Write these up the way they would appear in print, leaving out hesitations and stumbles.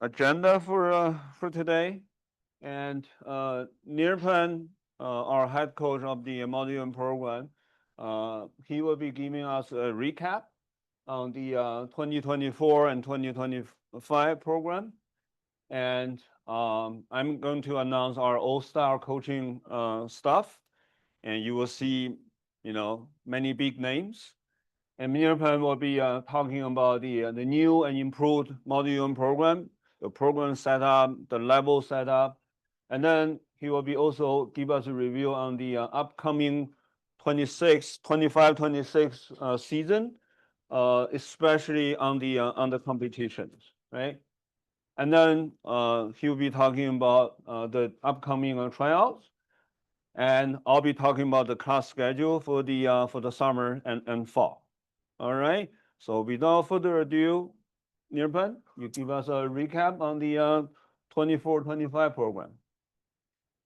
agenda for today. And Nirpan, our head coach of the module program, he will be giving us a recap on the 2024 and 2025 program. And I'm going to announce our all-star coaching stuff, and you will see, many big names. And Nirpan will be talking about the new and improved module program, the program setup, the level setup, and then he will be also give us a review on the upcoming 26, 25, 26 season, especially on the competitions, right? And then he'll be talking about the upcoming tryouts, and I'll be talking about the class schedule for the summer and fall. All right. So without further ado, Nirpan, you give us a recap on the 24-25 program.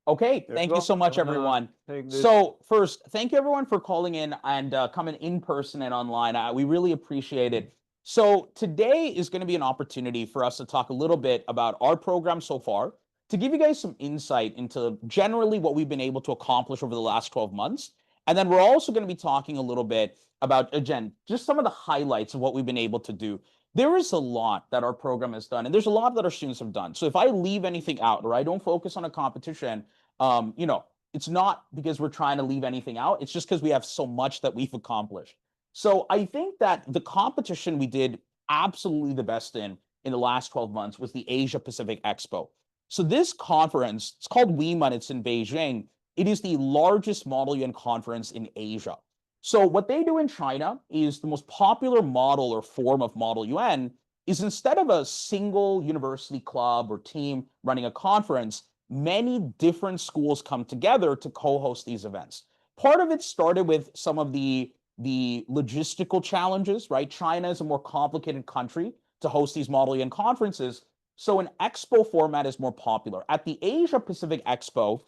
Okay, thank you so much, everyone. So first, thank you everyone for calling in and coming in person and online. We really appreciate it. So today is going to be an opportunity for us to talk a little bit about our program so far, to give you guys some insight into generally what we've been able to accomplish over the last 12 months. And then we're also going to be talking a little bit about, again, just some of the highlights of what we've been able to do. There is a lot that our program has done, and there's a lot that our students have done. So if I leave anything out or I don't focus on a competition, it's not because we're trying to leave anything out. It's just because we have so much that we've accomplished. So I think that the competition we did absolutely the best in the last 12 months was the Asia Pacific Expo. So this conference, it's called WEMA, it's in Beijing. It is the largest Model UN conference in Asia. So what they do in China is the most popular model or form of Model UN is instead of a single university club or team running a conference, many different schools come together to co-host these events. Part of it started with some of the logistical challenges, right? China is a more complicated country to host these Model UN conferences, so an expo format is more popular. At the Asia Pacific Expo,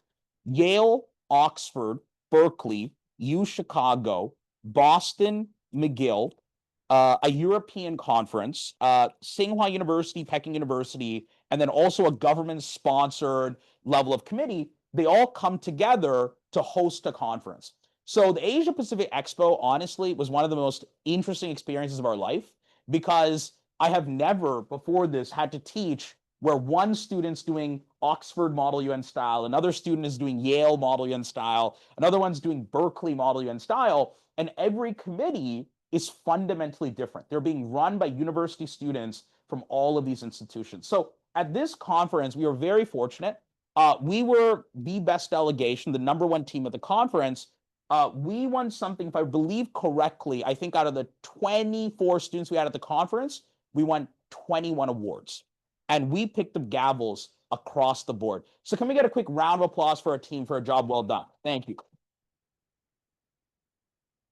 Yale, Oxford, Berkeley, U Chicago, Boston, McGill, a European conference, Tsinghua University, Peking University, and then also a government-sponsored level of committee, they all come together to host a conference. So the Asia Pacific Expo, honestly, was one of the most interesting experiences of our life because I have never before this had to teach where one student's doing Oxford Model UN style, another student is doing Yale Model UN style, another one's doing Berkeley Model UN style, and every committee is fundamentally different. They're being run by university students from all of these institutions. So at this conference, we were very fortunate. We were the best delegation, the #1 team at the conference. We won something, if I believe correctly, I think out of the 24 students we had at the conference, we won 21 awards. And we picked up gavels across the board. So can we get a quick round of applause for our team for a job well done? Thank you.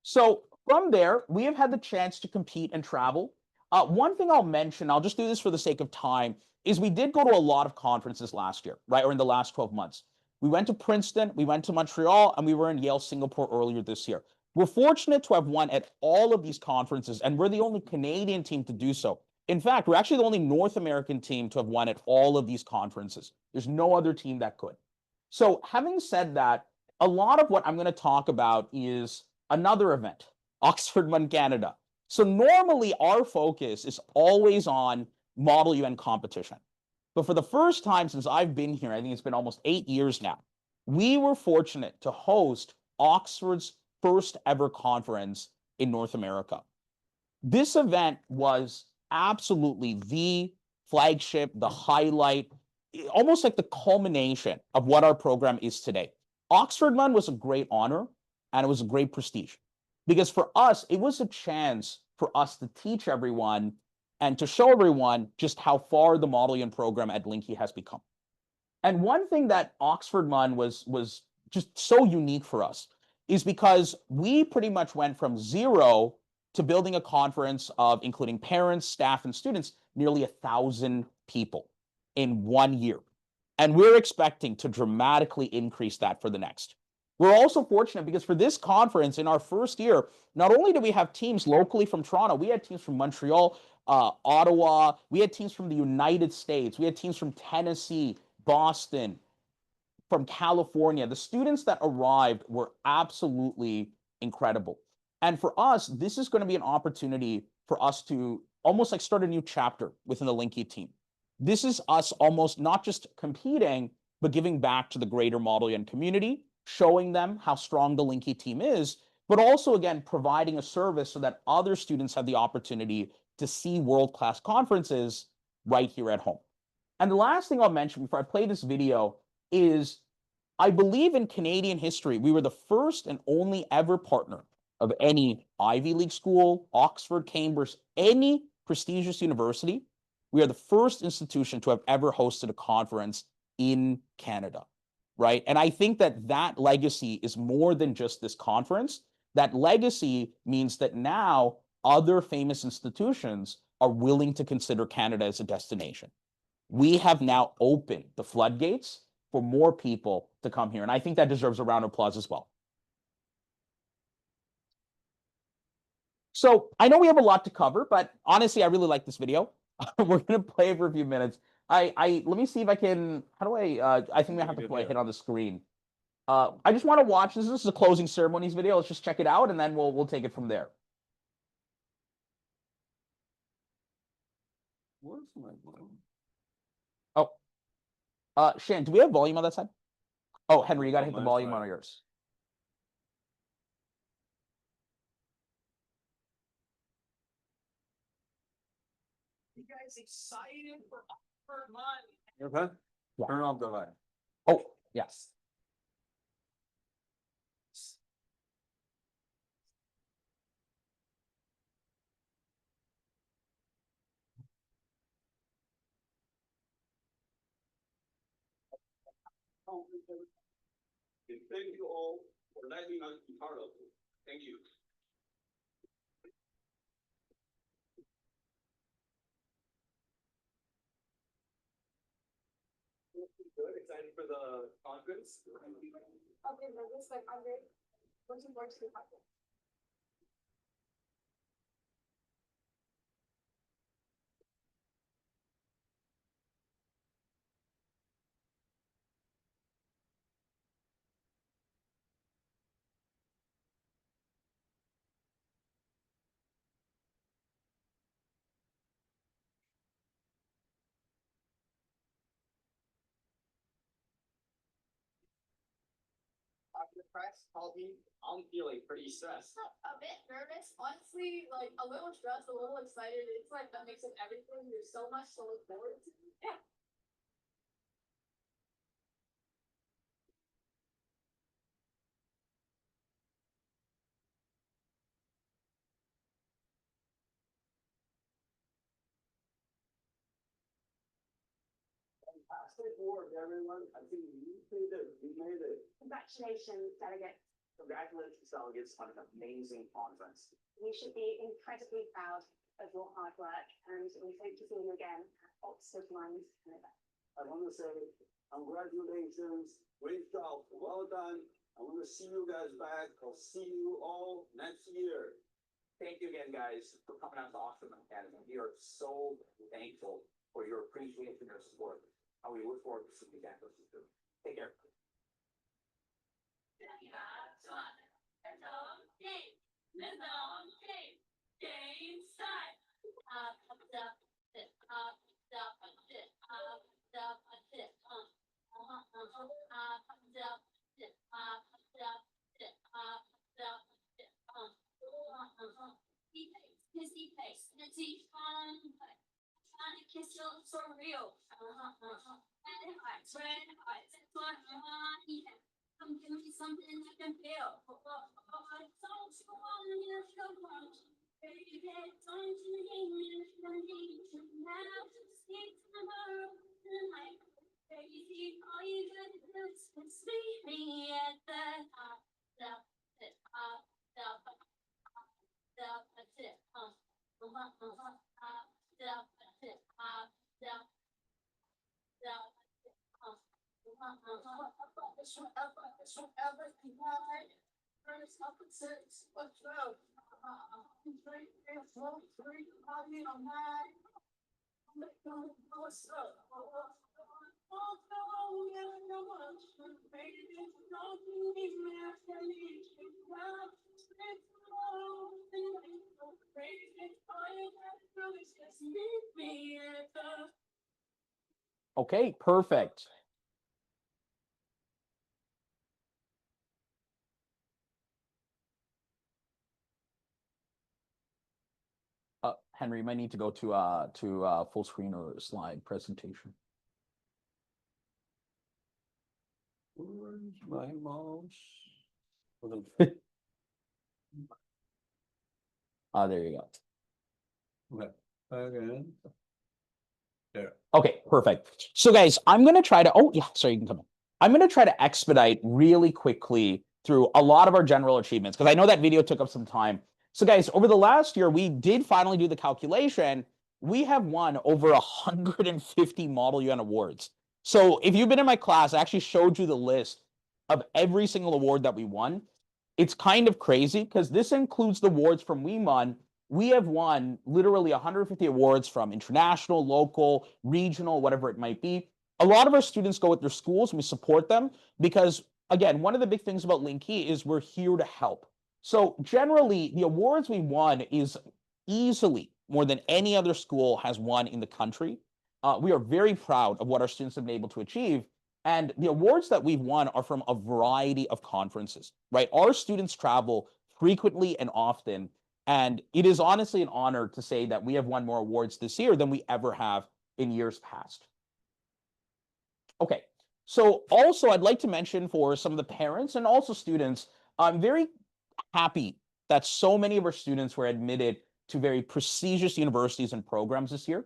So from there, we have had the chance to compete and travel. One thing I'll mention, I'll just do this for the sake of time, is we did go to a lot of conferences last year, right, or in the last 12 months. We went to Princeton, we went to Montreal, and we were in Yale, Singapore earlier this year. We're fortunate to have won at all of these conferences, and we're the only Canadian team to do so. In fact, we're actually the only North American team to have won at all of these conferences. There's no other team that could. So having said that, a lot of what I'm going to talk about is another event, Oxford Mon Canada. So normally our focus is always on Model UN competition. But for the first time since I've been here, I think it's been almost 8 years now, we were fortunate to host Oxford's first ever conference in North America. This event was absolutely the flagship, the highlight, almost like the culmination of what our program is today. Oxford Mon was a great honor and it was a great prestige because for us, it was a chance for us to teach everyone and to show everyone just how far the Model UN program at LinkedKey has become. And one thing that Oxford Mon was just so unique for us is because we pretty much went from zero to building a conference of including parents, staff, and students, nearly 1,000 people in 1 year. And we're expecting to dramatically increase that for the next. We're also fortunate because for this conference in our first year, not only do we have teams locally from Toronto, we had teams from Montreal, Ottawa. We had teams from the United States. We had teams from Tennessee, Boston, from California. The students that arrived were absolutely incredible. And for us, this is going to be an opportunity for us to almost like start a new chapter within the LinkedKey team. This is us almost not just competing, but giving back to the greater Model N community, showing them how strong the LinkedKey team is, but also, again, providing a service so that other students have the opportunity to see world-class conferences right here at home. And the last thing I'll mention before I play this video is I believe in Canadian history, we were the first and only ever partner of any Ivy League school, Oxford, Cambridge, any prestigious university. We are the first institution to have ever hosted a conference in Canada, right? And I think that that legacy is more than just this conference. That legacy means that now other famous institutions are willing to consider Canada as a destination. We have now opened the floodgates for more people to come here. And I think that deserves a round of applause as well. So I know we have a lot to cover, but honestly, I really like this video. We're going to play it for a few minutes. Let me see if I can, how do I think we have to play hit on the screen. I just want to watch, this is a closing ceremonies video. Let's just check it out and then we'll take it from there. Where's my volume? Oh, Shan, do we have volume on that side? Oh, Henry, you got to hit the volume on yours. You guys excited for Oxford Month? Okay. Yeah. Turn off the light. Oh, yes. Thank you all for letting us be part of it. Thank you. Good, excited for the conference. Okay, nervous, but I'm very looking forward to the conference. After the press called me, I'm feeling pretty stressed. A bit nervous, honestly, like a little stressed, a little excited. It's like a mix of everything. There's so much to look forward to. Yeah. Fantastic work, everyone. I think you did it. You made it. Congratulations, delegates. Congratulations, delegates, on an amazing conference. You should be incredibly proud of your hard work, and we hope to see you again at Oxford Month Canada. I want to say congratulations, great job, well done. I want to see you guys back. I'll see you all next year. Thank you again, guys, for coming out to Oxford Canada. We are so thankful for your appreciation and your support. And we look forward to seeing you again. Take care. Trying to kiss you so real. Red hearts, that's what I want. Yeah. Come give me something I can feel. Don't you wanna hear so much? Baby, don't you need me? I need you now. Speak tomorrow tonight. Baby, all you gotta do is meet me at the top. Forever, forever, forever, Okay, perfect. Henry, you might need to go to full screen or slide presentation. Where's my mouse? There you go. Okay, again. There. Okay, perfect. So guys, I'm going to try to, oh yeah, sorry, you can come in. I'm going to try to expedite really quickly through a lot of our general achievements because I know that video took up some time. So guys, over the last year, we did finally do the calculation. We have won over 150 Model UN awards. So if you've been in my class, I actually showed you the list of every single award that we won. It's kind of crazy because this includes the awards from WeMon. We have won literally 150 awards from international, local, regional, whatever it might be. A lot of our students go with their schools and we support them because, again, one of the big things about LinkedKey is we're here to help. So generally, the awards we won is easily more than any other school has won in the country. We are very proud of what our students have been able to achieve. And the awards that we've won are from a variety of conferences, right? Our students travel frequently and often. And it is honestly an honor to say that we have won more awards this year than we ever have in years past. Okay, so also I'd like to mention for some of the parents and also students, I'm very happy that so many of our students were admitted to very prestigious universities and programs this year.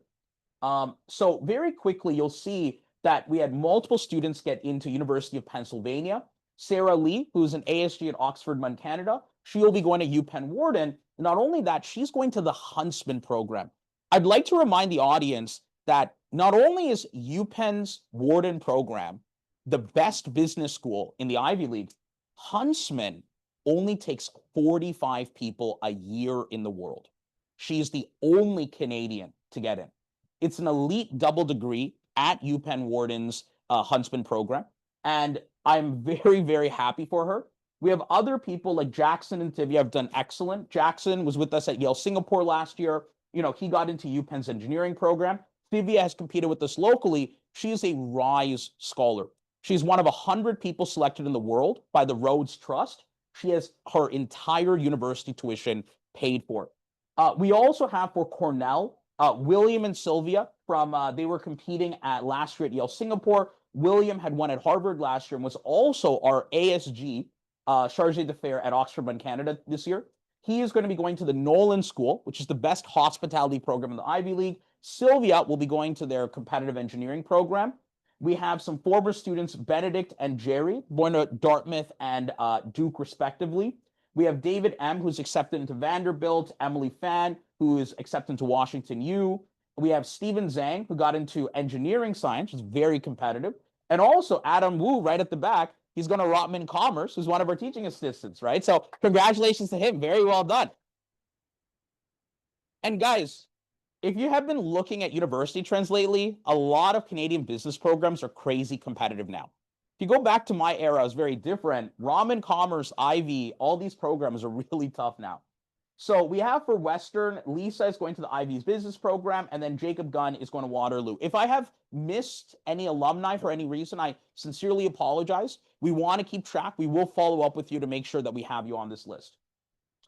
So very quickly, you'll see that we had multiple students get into University of Pennsylvania. Sarah Lee, who's an ASG at Oxford, Canada, she'll be going to UPenn Wharton. Not only that, she's going to the Huntsman program. I'd like to remind the audience that not only is UPenn's Wharton program the best business school in the Ivy League, Huntsman only takes 45 people a year in the world. She is the only Canadian to get in. It's an elite double degree at UPenn Wharton's Huntsman program. And I'm very, very happy for her. We have other people like Jackson and Tivia have done excellent. Jackson was with us at Yale Singapore last year. You know, he got into UPenn's engineering program. Tivia has competed with us locally. She is a RISE scholar. She's one of 100 people selected in the world by the Rhodes Trust. She has her entire university tuition paid for. We also have for Cornell, William and Sylvia from, they were competing at last year at Yale Singapore. William had won at Harvard last year and was also our ASG, Charge d'Affaires at Oxford, Canada this year. He is going to be going to the Nolan School, which is the best hospitality program in the Ivy League. Sylvia will be going to their competitive engineering program. We have some former students, Benedict and Jerry, born at Dartmouth and Duke, respectively. We have David M., who's accepted into Vanderbilt, Emily Fan, who is accepted into Washington U. We have Stephen Zhang, who got into engineering science, which is very competitive. And also Adam Wu, right at the back, he's going to Rotman Commerce, who's one of our teaching assistants, right? So congratulations to him. Very well done. And guys, if you have been looking at university trends lately, a lot of Canadian business programs are crazy competitive now. If you go back to my era, it was very different. Ramen Commerce, Ivy, all these programs are really tough now. So we have for Western, Lisa is going to the Ivy's business program, and then Jacob Gunn is going to Waterloo. If I have missed any alumni for any reason, I sincerely apologize. We want to keep track. We will follow up with you to make sure that we have you on this list.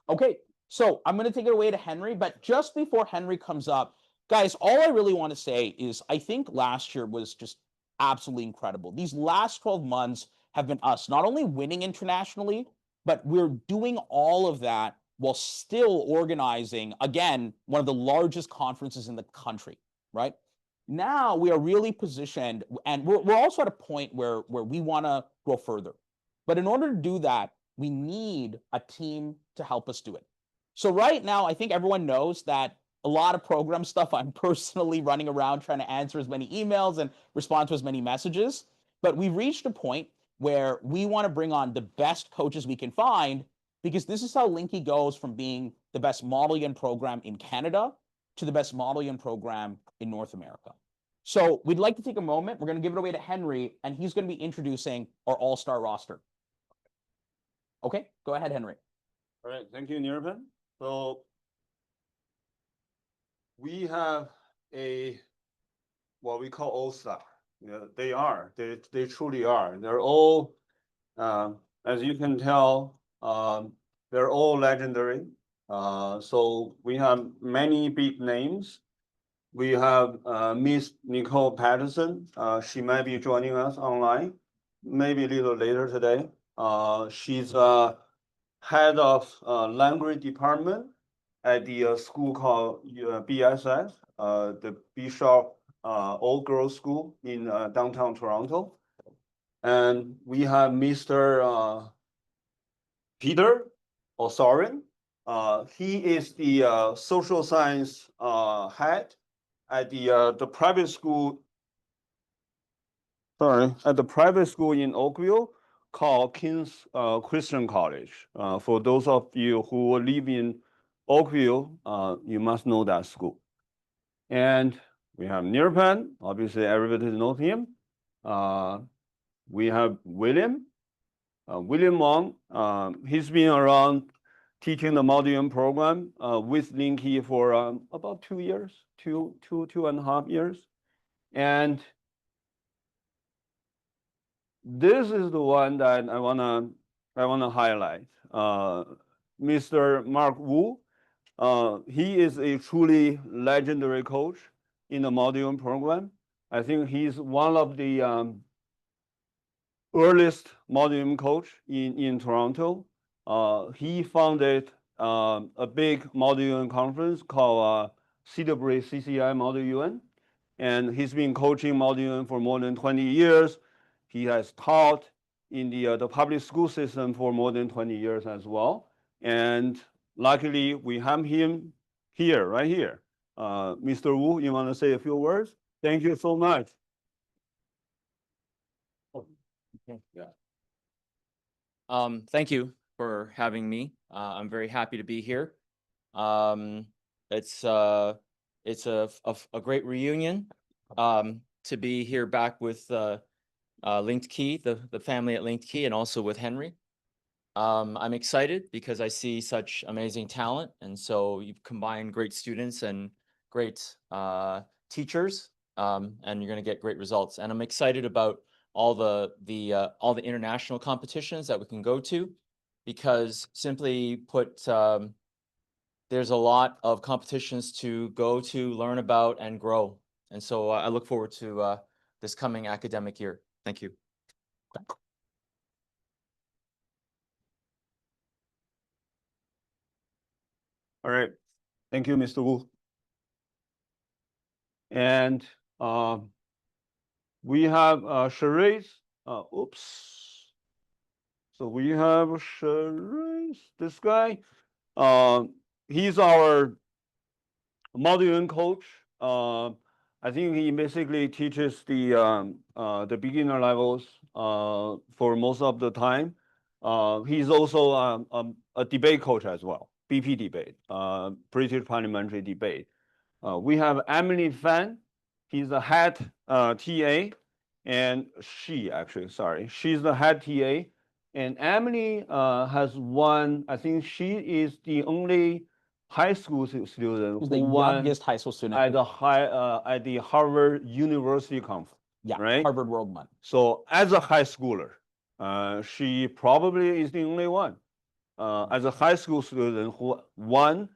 Okay, so I'm going to take it away to Henry, but just before Henry comes up, guys, all I really want to say is I think last year was just absolutely incredible. These last 12 months have been us not only winning internationally, but we're doing all of that while still organizing, again, one of the largest conferences in the country, right? Now we are really positioned, and we're also at a point where we want to grow further. But in order to do that, we need a team to help us do it. So right now, I think everyone knows that a lot of program stuff, I'm personally running around trying to answer as many emails and respond to as many messages. But we've reached a point where we want to bring on the best coaches we can find, because this is how LinkedKey goes from being the best Model UN program in Canada to the best Model UN program in North America. So we'd like to take a moment. We're going to give it away to Henry, and he's going to be introducing our all-star roster. Okay, go ahead, Henry. All right, thank you, Nirpan. So we have what we call all-star. They truly are. They're all, as you can tell, they're all legendary. So we have many big names. We have Miss Nicole Patterson. She might be joining us online, maybe a little later today. She's head of language department at the school called BSS, the Bishop All Girls School in downtown Toronto. And we have Mr. Peter Osorin. He is the social science head at the private school. At the private school in Oakville called King's Christian College. For those of you who live in Oakville, you must know that school. And we have Nirpan, obviously everybody knows him. We have William Wong. He's been around teaching the Model UN program with LinkedKey for about 2 years, two and a half years. And this is the one that I wanna highlight. Mr. Mark Wu. He is a truly legendary coach in the Model UN program. I think he's one of the earliest Model UN coach in Toronto. He founded a big Model UN conference called CWA CCI Model UN, and he's been coaching Model UN for more than 20 years. He has taught in the public school system for more than 20 years as well. And luckily, we have him here, right here. Mr. Wu, you want to say a few words? Thank you so much. Okay. Yeah. Thank you for having me. I'm very happy to be here. It's a great reunion to be here back with LinkedKey, the family at LinkedKey, and also with Henry. I'm excited because I see such amazing talent, and so you've combined great students and great teachers, and you're going to get great results. And I'm excited about all the international competitions that we can go to, because simply put, there's a lot of competitions to go to, learn about, and grow. And so I look forward to this coming academic year. Thank you. All right. Thank you, Mr. Wu. And we have Charisse. Oops. So we have Charisse, this guy. He's our Model UN coach. I think he basically teaches the beginner levels for most of the time. He's also a debate coach as well, BP debate, British parliamentary debate. We have Emily Fan. He's the head TA, and she's the head TA. And Emily has won, I think she is the only high school student Who's who the won youngest high school student at the Harvard University Conference. Yeah, right? Harvard World Month. So as a high schooler, she probably is the only one as a high school student who won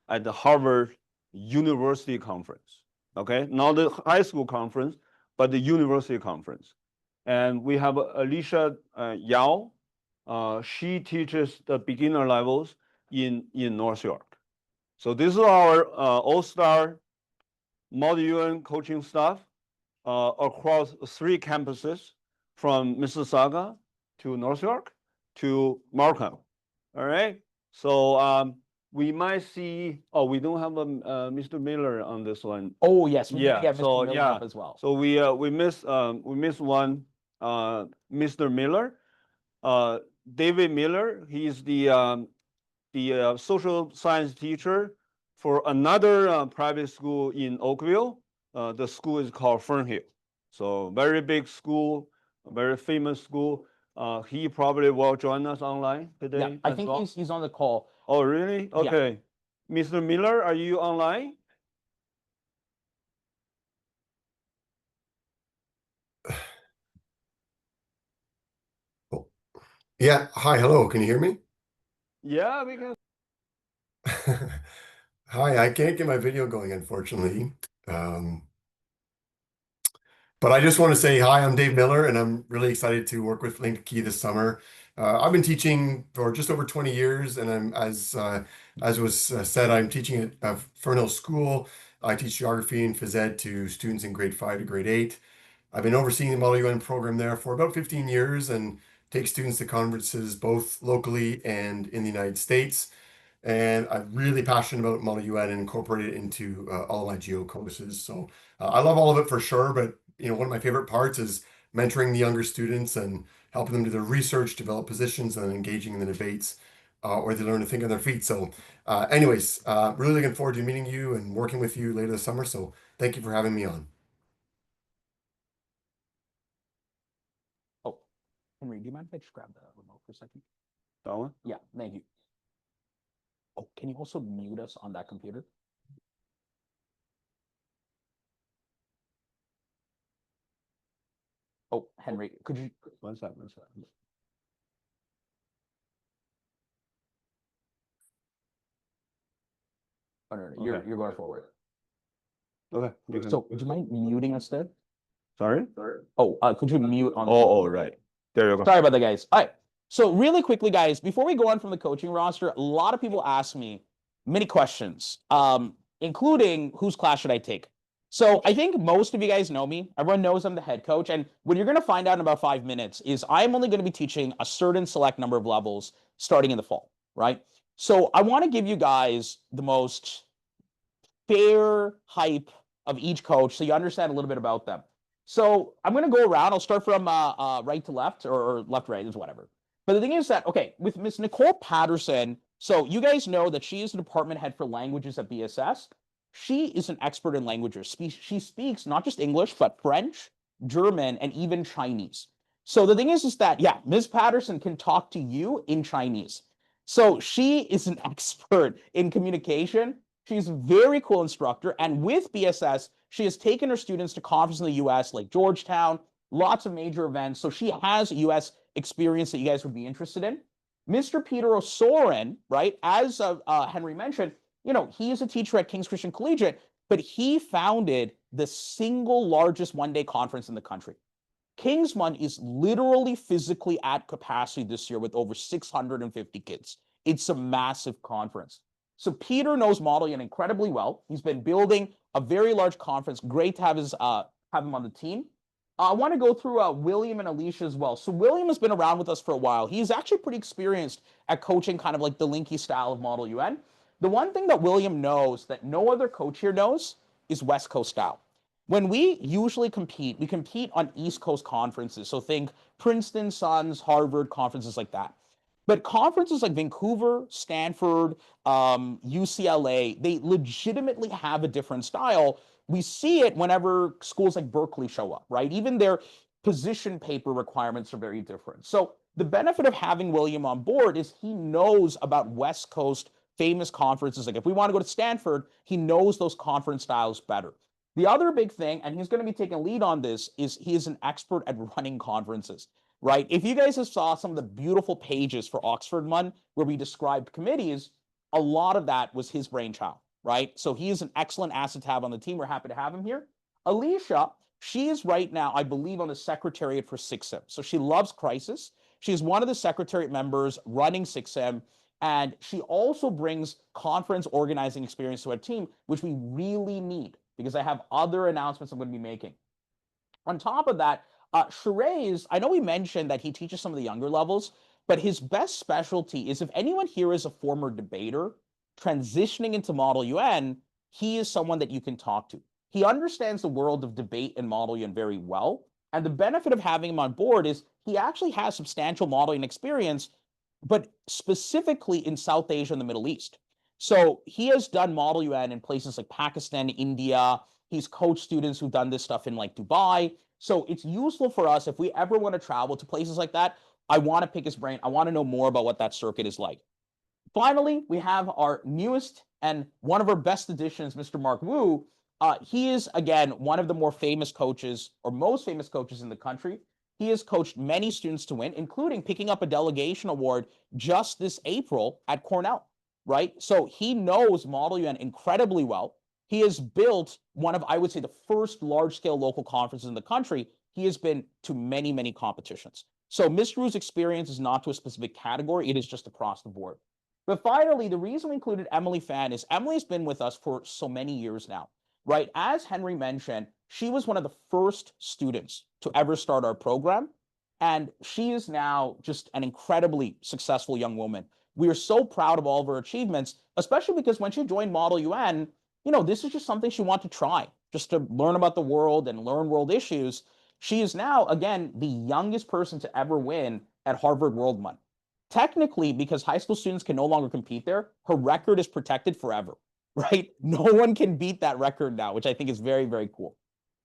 at the Harvard University Conference. Okay, not the high school conference, but the university conference. And we have Alicia Yao. She teaches the beginner levels in North York. So this is our all-star Model UN coaching staff across 3 campuses, from Mississauga to North York to Markham. All right. So we might see. Oh, we don't have Mr. Miller on this one. Oh yes, we Yeah, get Mr. so, Miller yeah. up as well. So we missed one, Mr. Miller, David Miller. He's the the social science teacher for another private school in Oakville. The school is called Fernhill. So very big school, very famous school. He probably will join us online today. Yeah, I think he's on the call. Oh, really? Okay. Yeah. Mr. Miller, are you online? Yeah. Hi. Hello. Can you hear me? Yeah, we can. Hi. I can't get my video going, unfortunately. But I just want to say hi. I'm Dave Miller, and I'm really excited to work with LinkedKey this summer. I've been teaching for just over 20 years, and I'm as was said, I'm teaching at Fernhill School. I teach geography and phys ed to students in grade 5 to grade 8. I've been overseeing the Model UN program there for about 15 years and take students to conferences both locally and in the United States. And I'm really passionate about Model UN and incorporate it into all of my geo courses. So I love all of it for sure, but one of my favorite parts is mentoring the younger students and helping them do their research, develop positions, and then engaging in the debates where they learn to think on their feet. So anyways, really looking forward to meeting you and working with you later this summer. So thank you for having me on. Oh, Henry, do you mind if I just grab the remote for a second? That one? Yeah, thank you. Oh, can you also mute us on that computer? Oh, Henry, could you? One second. Oh, no, you're going forward. Okay. So, would you mind muting us there? Sorry? Oh, could you mute on? Oh, right. There you go. Sorry about that, guys. All right. So really quickly, guys, before we go on from the coaching roster, a lot of people ask me many questions, including whose class should I take? So I think most of you guys know me. Everyone knows I'm the head coach. And what you're going to find out in about 5 minutes is I'm only going to be teaching a certain select number of levels starting in the fall, right? So I want to give you guys the most fair hype of each coach so you understand a little bit about them. So I'm going to go around. I'll start from right to left or left to right, is whatever. But the thing is that, okay, with Miss Nicole Patterson, so you guys know that she is the department head for languages at BSS. She is an expert in languages. She speaks not just English, but French, German, and even Chinese. So the thing is that, yeah, Ms. Patterson can talk to you in Chinese. So she is an expert in communication. She's a very cool instructor. And with BSS, she has taken her students to conferences in the US, like Georgetown, lots of major events. So she has US experience that you guys would be interested in. Mr. Peter O'Soren, right, as Henry mentioned, he is a teacher at King's Christian Collegiate, but he founded the single largest one-day conference in the country. Kingsmont is literally physically at capacity this year with over 650 kids. It's a massive conference. So Peter knows Model UN incredibly well. He's been building a very large conference. Great to have him on the team. I want to go through William and Alicia as well. So William has been around with us for a while. He's actually pretty experienced at coaching kind of like the LinkedKey style of Model UN. The one thing that William knows that no other coach here knows is West Coast style. When we usually compete, we compete on East Coast conferences. So think Princeton, Suns, Harvard, conferences like that. But conferences like Vancouver, Stanford, UCLA, they legitimately have a different style. We see it whenever schools like Berkeley show up, right? Even their position paper requirements are very different. So the benefit of having William on board is he knows about West Coast famous conferences. Like if we want to go to Stanford, he knows those conference styles better. The other big thing, and he's going to be taking lead on this, is he is an expert at running conferences, right? If you guys have saw some of the beautiful pages for Oxford Mun where we described committees, a lot of that was his brainchild, right? So he is an excellent asset to have on the team. We're happy to have him here. Alicia, she is right now, I believe, on the secretariat for 6M. So she loves crisis. She is one of the secretariat members running 6M. And she also brings conference organizing experience to our team, which we really need because I have other announcements I'm going to be making. On top of that, Sherez, I know we mentioned that he teaches some of the younger levels, but his best specialty is if anyone here is a former debater transitioning into Model UN, he is someone that you can talk to. He understands the world of debate and Model UN very well. And the benefit of having him on board is he actually has substantial Model UN experience but specifically in South Asia and the Middle East. So he has done Model UN in places like Pakistan, India. He's coached students who've done this stuff in like Dubai. So it's useful for us if we ever want to travel to places like that. I want to pick his brain. I want to know more about what that circuit is like. Finally, we have our newest and one of our best additions, Mr. Mark Wu. He is, again, one of the more famous coaches or most famous coaches in the country. He has coached many students to win, including picking up a delegation award just this April at Cornell, right? So he knows Model UN incredibly well. He has built one of, I would say, the first large-scale local conferences in the country. He has been to many, many competitions. So Mr. Wu's experience is not to a specific category. It is just across the board. But finally, the reason we included Emily Fan is Emily's been with us for so many years now, right? As Henry mentioned, she was one of the first students to ever start our program. And she is now just an incredibly successful young woman. We are so proud of all of her achievements, especially because when she joined Model UN, this is just something she wanted to try, just to learn about the world and learn world issues. She is now, again, the youngest person to ever win at Harvard World Month. Technically, because high school students can no longer compete there, her record is protected forever, right? No one can beat that record now, which I think is very, very cool.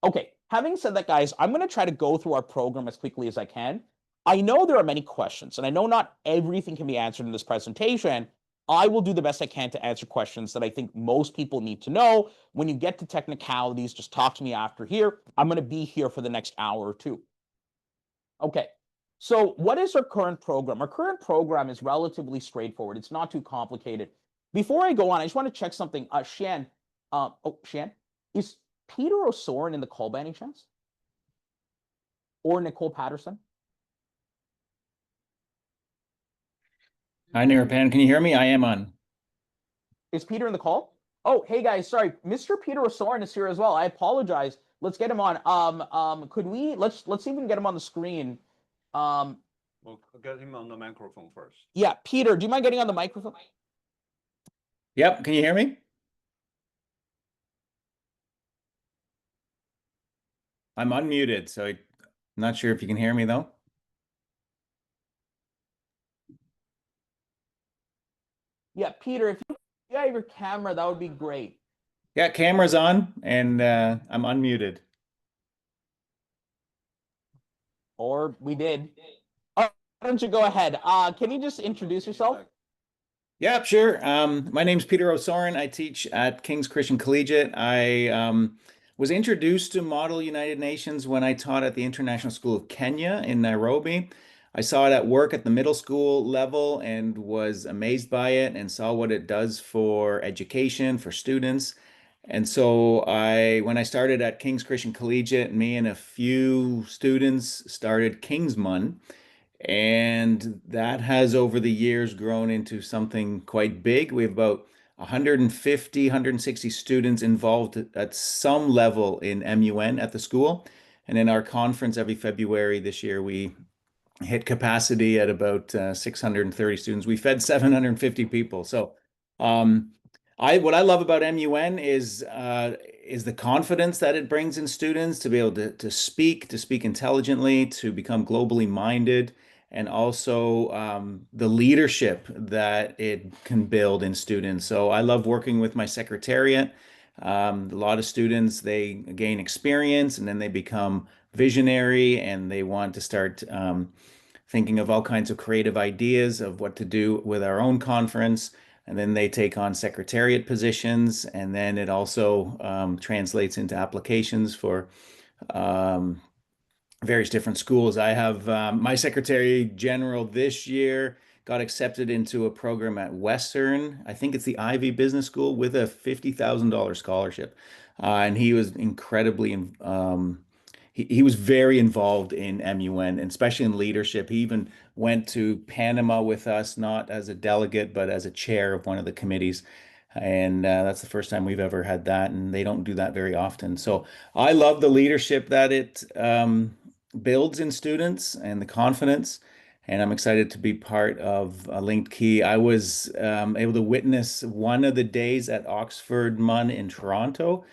Okay, having said that, guys, I'm going to try to go through our program as quickly as I can. I know there are many questions, and I know not everything can be answered in this presentation. I will do the best I can to answer questions that I think most people need to know. When you get to technicalities, just talk to me after here. I'm going to be here for the next hour or two. Okay. So what is our current program? Our current program is relatively straightforward. It's not too complicated. Before I go on, I just want to check something. Shan, Shan, is Peter O'Soren in the call by any chance? Or Nicole Patterson? Hi, Nirapan. Can you hear me? I am on. Is Peter in the call? Oh, hey guys, sorry. Mr. Peter O'Soren is here as well. I apologize. Let's get him on. Could we let's see if we can get him on the screen. We'll get him on the microphone first. Yeah, Peter, do you mind getting on the microphone? Yep. Can you hear me? I'm unmuted, so I'm not sure if you can hear me though. Yeah, Peter, if you have your camera, that would be great. Yeah, camera's on and I'm unmuted. Or we did. Oh, why don't you go ahead? Can you just introduce yourself? Yeah, sure. My name's Peter O'Soren. I teach at King's Christian Collegiate. I was introduced to Model United Nations when I taught at the International School of Kenya in Nairobi. I saw it at work at the middle school level and was amazed by it and saw what it does for education, for students. And so when I started at King's Christian Collegiate, me and a few students started Kingsmun. And that has over the years grown into something quite big. We have about 150, 160 students involved at some level in MUN at the school. And in our conference every February this year, we hit capacity at about 630 students. We fed 750 people. So what I love about MUN is the confidence that it brings in students to be able to speak intelligently, to become globally minded, and also the leadership that it can build in students. So I love working with my secretariat. A lot of students, they gain experience and then they become visionary and they want to start thinking of all kinds of creative ideas of what to do with our own conference. And then they take on secretariat positions, and then it also translates into applications for various different schools. I have my secretary general this year got accepted into a program at Western. I think it's the Ivy Business School with a $50,000 scholarship. And he was incredibly, he was very involved in MUN, and especially in leadership. He even went to Panama with us, not as a delegate, but as a chair of one of the committees. And that's the first time we've ever had that, and they don't do that very often. So I love the leadership that it builds in students and the confidence. And I'm excited to be part of LinkedKey. I was able to witness one of the days at Oxford MUN in Toronto,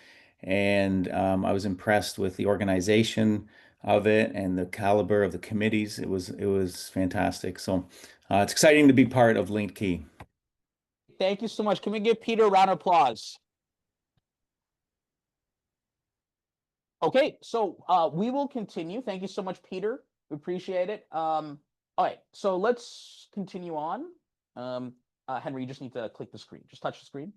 and I was impressed with the organization of it and the caliber of the committees. It was fantastic. So It's exciting to be part of LinkedKey. Thank you so much. Can we give Peter a round of applause? Okay, so we will continue. Thank you so much, Peter. We appreciate it. All right, so let's continue on. Henry, you just need to click the screen. Just touch the screen.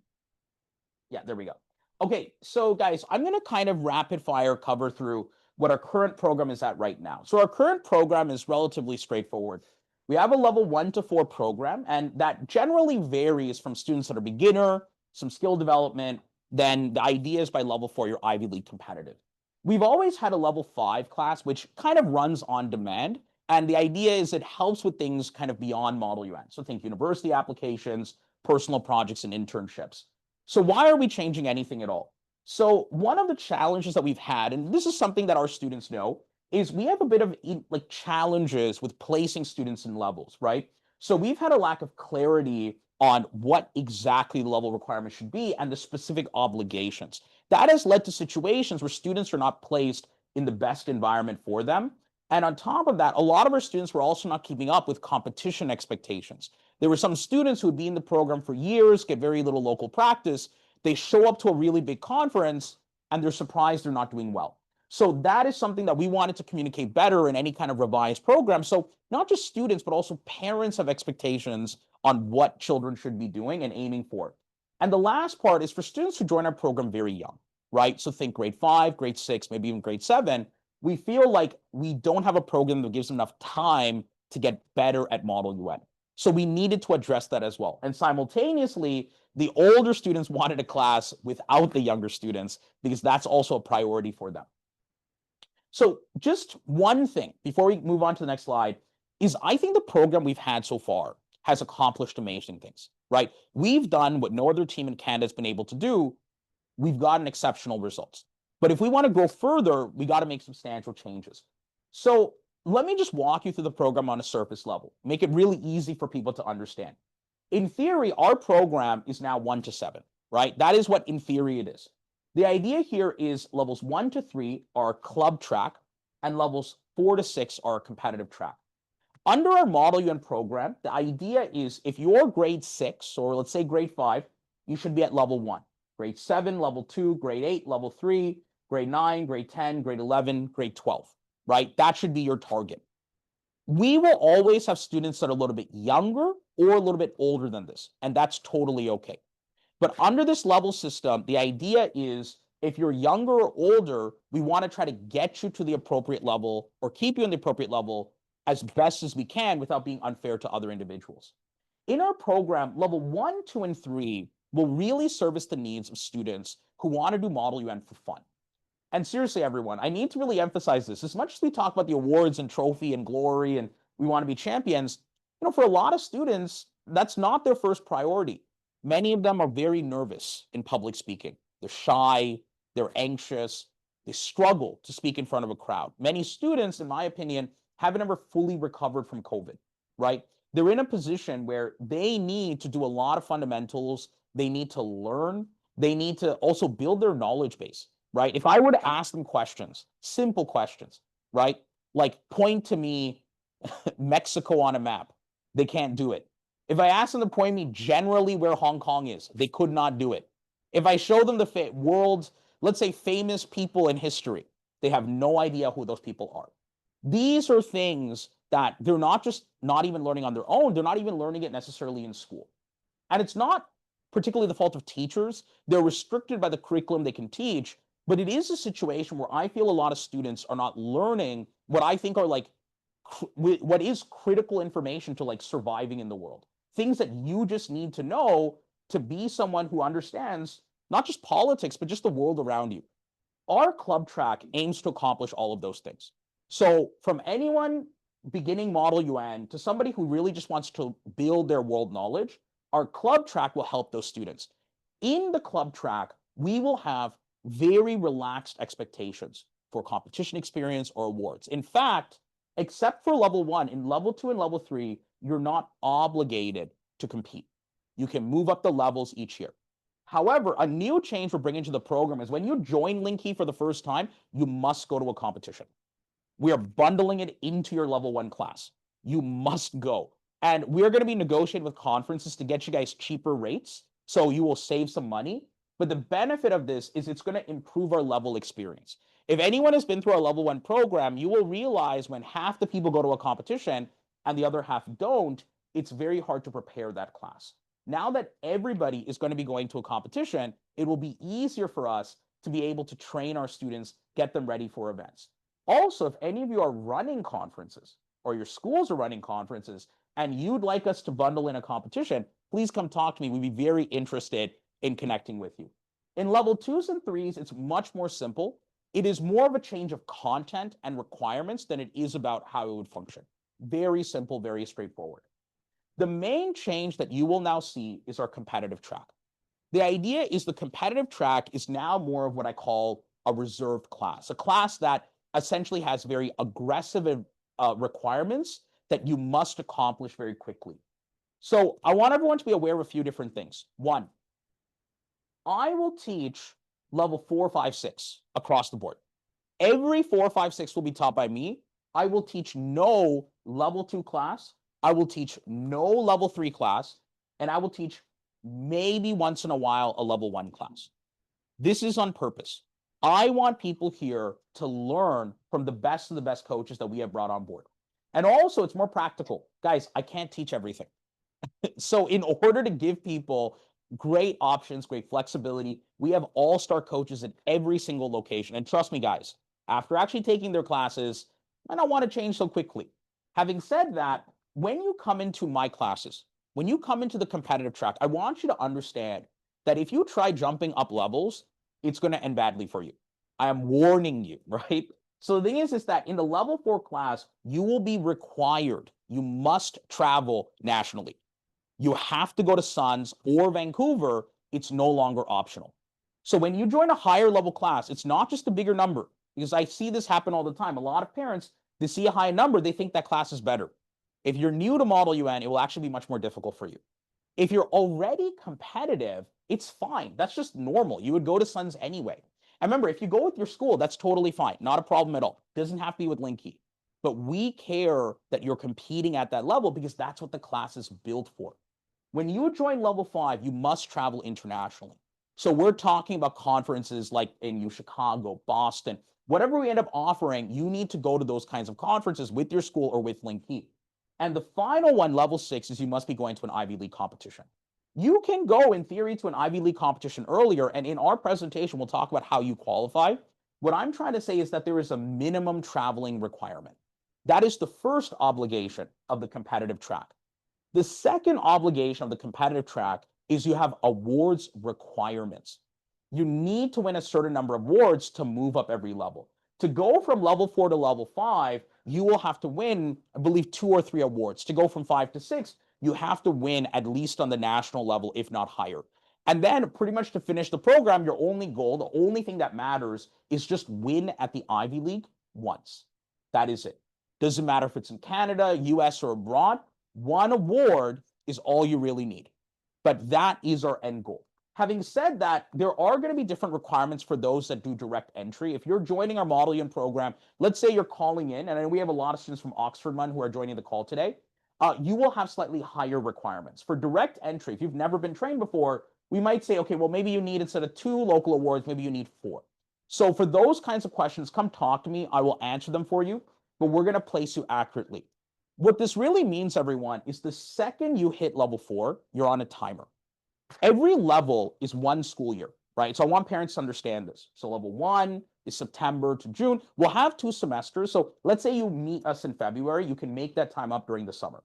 Yeah, there we go. Okay, so guys, I'm going to kind of rapid fire cover through what our current program is at right now. So our current program is relatively straightforward. We have a level 1 to 4 program, and that generally varies from students that are beginner, some skill development, then the idea is by level 4, you're Ivy League competitive. We've always had a level 5 class, which kind of runs on demand. And the idea is it helps with things kind of beyond Model UN. So think university applications, personal projects, and internships. So why are we changing anything at all? So one of the challenges that we've had, and this is something that our students know, is we have a bit of like challenges with placing students in levels, right? So we've had a lack of clarity on what exactly the level requirement should be and the specific obligations. That has led to situations where students are not placed in the best environment for them. And on top of that, a lot of our students were also not keeping up with competition expectations. There were some students who would be in the program for years, get very little local practice. They show up to a really big conference and they're surprised they're not doing well. So that is something that we wanted to communicate better in any kind of revised program. So not just students, but also parents have expectations on what children should be doing and aiming for. And the last part is for students who join our program very young, right? So think grade 5, grade 6, maybe even grade 7. We feel like we don't have a program that gives them enough time to get better at Model UN. So we needed to address that as well. And simultaneously, the older students wanted a class without the younger students because that's also a priority for them. So just one thing before we move on to the next slide is I think the program we've had so far has accomplished amazing things, right? We've done what no other team in Canada has been able to do. We've gotten exceptional results. But if we want to go further, we got to make substantial changes. So let me just walk you through the program on a surface level, make it really easy for people to understand. In theory, our program is now 1 to 7, right? That is what in theory it is. The idea here is levels 1 to 3 are club track and levels 4 to 6 are competitive track. Under our Model UN program, the idea is if you're grade 6 or let's say grade 5, you should be at level 1. Grade 7, level 2, grade 8, level 3, grade 9, grade 10, grade 11, grade 12, right? That should be your target. We will always have students that are a little bit younger or a little bit older than this, and that's totally okay. But under this level system, the idea is if you're younger or older, we want to try to get you to the appropriate level or keep you in the appropriate level as best as we can without being unfair to other individuals. In our program, level 1, 2, and 3 will really service the needs of students who want to do Model UN for fun. And seriously, everyone, I need to really emphasize this. As much as we talk about the awards and trophy and glory and we want to be champions, for a lot of students, that's not their first priority. Many of them are very nervous in public speaking. They're shy, they're anxious, they struggle to speak in front of a crowd. Many students, in my opinion, haven't ever fully recovered from COVID, right? They're in a position where they need to do a lot of fundamentals. They need to learn. They need to also build their knowledge base, right? If I were to ask them questions, simple questions, right? Like point to me Mexico on a map, they can't do it. If I ask them to point me generally where Hong Kong is, they could not do it. If I show them the world's, let's say, famous people in history, they have no idea who those people are. These are things that they're not just not even learning on their own, they're not even learning it necessarily in school. And it's not particularly the fault of teachers. They're restricted by the curriculum they can teach, but it is a situation where I feel a lot of students are not learning what I think are like what is critical information to like surviving in the world. Things that you just need to know to be someone who understands not just politics, but just the world around you. Our club track aims to accomplish all of those things. So from anyone beginning Model UN to somebody who really just wants to build their world knowledge, our club track will help those students. In the club track, we will have very relaxed expectations for competition experience or awards. In fact, except for level 1, in level 2 and level 3, you're not obligated to compete. You can move up the levels each year. However, a new change we're bringing to the program is when you join LinkedKey for the first time, you must go to a competition. We are bundling it into your level 1 class. You must go. And we're going to be negotiating with conferences to get you guys cheaper rates, so you will save some money. But the benefit of this is it's going to improve our level experience. If anyone has been through our level 1 program, you will realize when half the people go to a competition and the other half don't, it's very hard to prepare that class. Now that everybody is going to be going to a competition, it will be easier for us to be able to train our students, get them ready for events. Also, if any of you are running conferences or your schools are running conferences and you'd like us to bundle in a competition, please come talk to me. We'd be very interested in connecting with you. In level 2s and 3s, it's much more simple. It is more of a change of content and requirements than it is about how it would function. Very simple, very straightforward. The main change that you will now see is our competitive track. The idea is the competitive track is now more of what I call a reserved class, a class that essentially has very aggressive requirements that you must accomplish very quickly. So I want everyone to be aware of a few different things. One, I will teach level 4, 5, 6 across the board. Every 4, 5, 6 will be taught by me. I will teach no level 2 class. I will teach no level 3 class. And I will teach maybe once in a while a level 1 class. This is on purpose. I want people here to learn from the best of the best coaches that we have brought on board. And also, it's more practical. Guys, I can't teach everything. So in order to give people great options, great flexibility, we have all-star coaches at every single location. And trust me, guys, after actually taking their classes, I don't want to change so quickly. Having said that, when you come into my classes, when you come into the competitive track, I want you to understand that if you try jumping up levels, it's going to end badly for you. I am warning you, right? So the thing is that in the level 4 class, you will be required, you must travel nationally. You have to go to Suns or Vancouver. It's no longer optional. So when you join a higher level class, it's not just a bigger number, because I see this happen all the time. A lot of parents, they see a high number, they think that class is better. If you're new to Model UN, it will actually be much more difficult for you. If you're already competitive, it's fine. That's just normal. You would go to Suns anyway. And remember, if you go with your school, that's totally fine. Not a problem at all. Doesn't have to be with LinkedKey. But we care that you're competing at that level because that's what the class is built for. When you join level 5, you must travel internationally. So we're talking about conferences like in Chicago, Boston, whatever we end up offering, you need to go to those kinds of conferences with your school or with LinkedKey. And the final one, level 6, is you must be going to an Ivy League competition. You can go, in theory, to an Ivy League competition earlier, and in our presentation, we'll talk about how you qualify. What I'm trying to say is that there is a minimum traveling requirement. That is the first obligation of the competitive track. The second obligation of the competitive track is you have awards requirements. You need to win a certain number of awards to move up every level. To go from level 4 to level 5, you will have to win, I believe, 2 or 3 awards. To go from 5 to 6, you have to win at least on the national level, if not higher. And then pretty much to finish the program, your only goal, the only thing that matters is just win at the Ivy League once. That is it. Doesn't matter if it's in Canada, US, or abroad. One award is all you really need. But that is our end goal. Having said that, there are going to be different requirements for those that do direct entry. If you're joining our Model UN program, let's say you're calling in, and we have a lot of students from Oxford Mun who are joining the call today, you will have slightly higher requirements. For direct entry, if you've never been trained before, we might say, okay, well, maybe you need, instead of 2 local awards, maybe you need 4. So for those kinds of questions, come talk to me. I will answer them for you, but we're going to place you accurately. What this really means, everyone, is the second you hit level 4, you're on a timer. Every level is 1 school year, right? So I want parents to understand this. So level 1 is September to June. We'll have 2 semesters. So let's say you meet us in February. You can make that time up during the summer.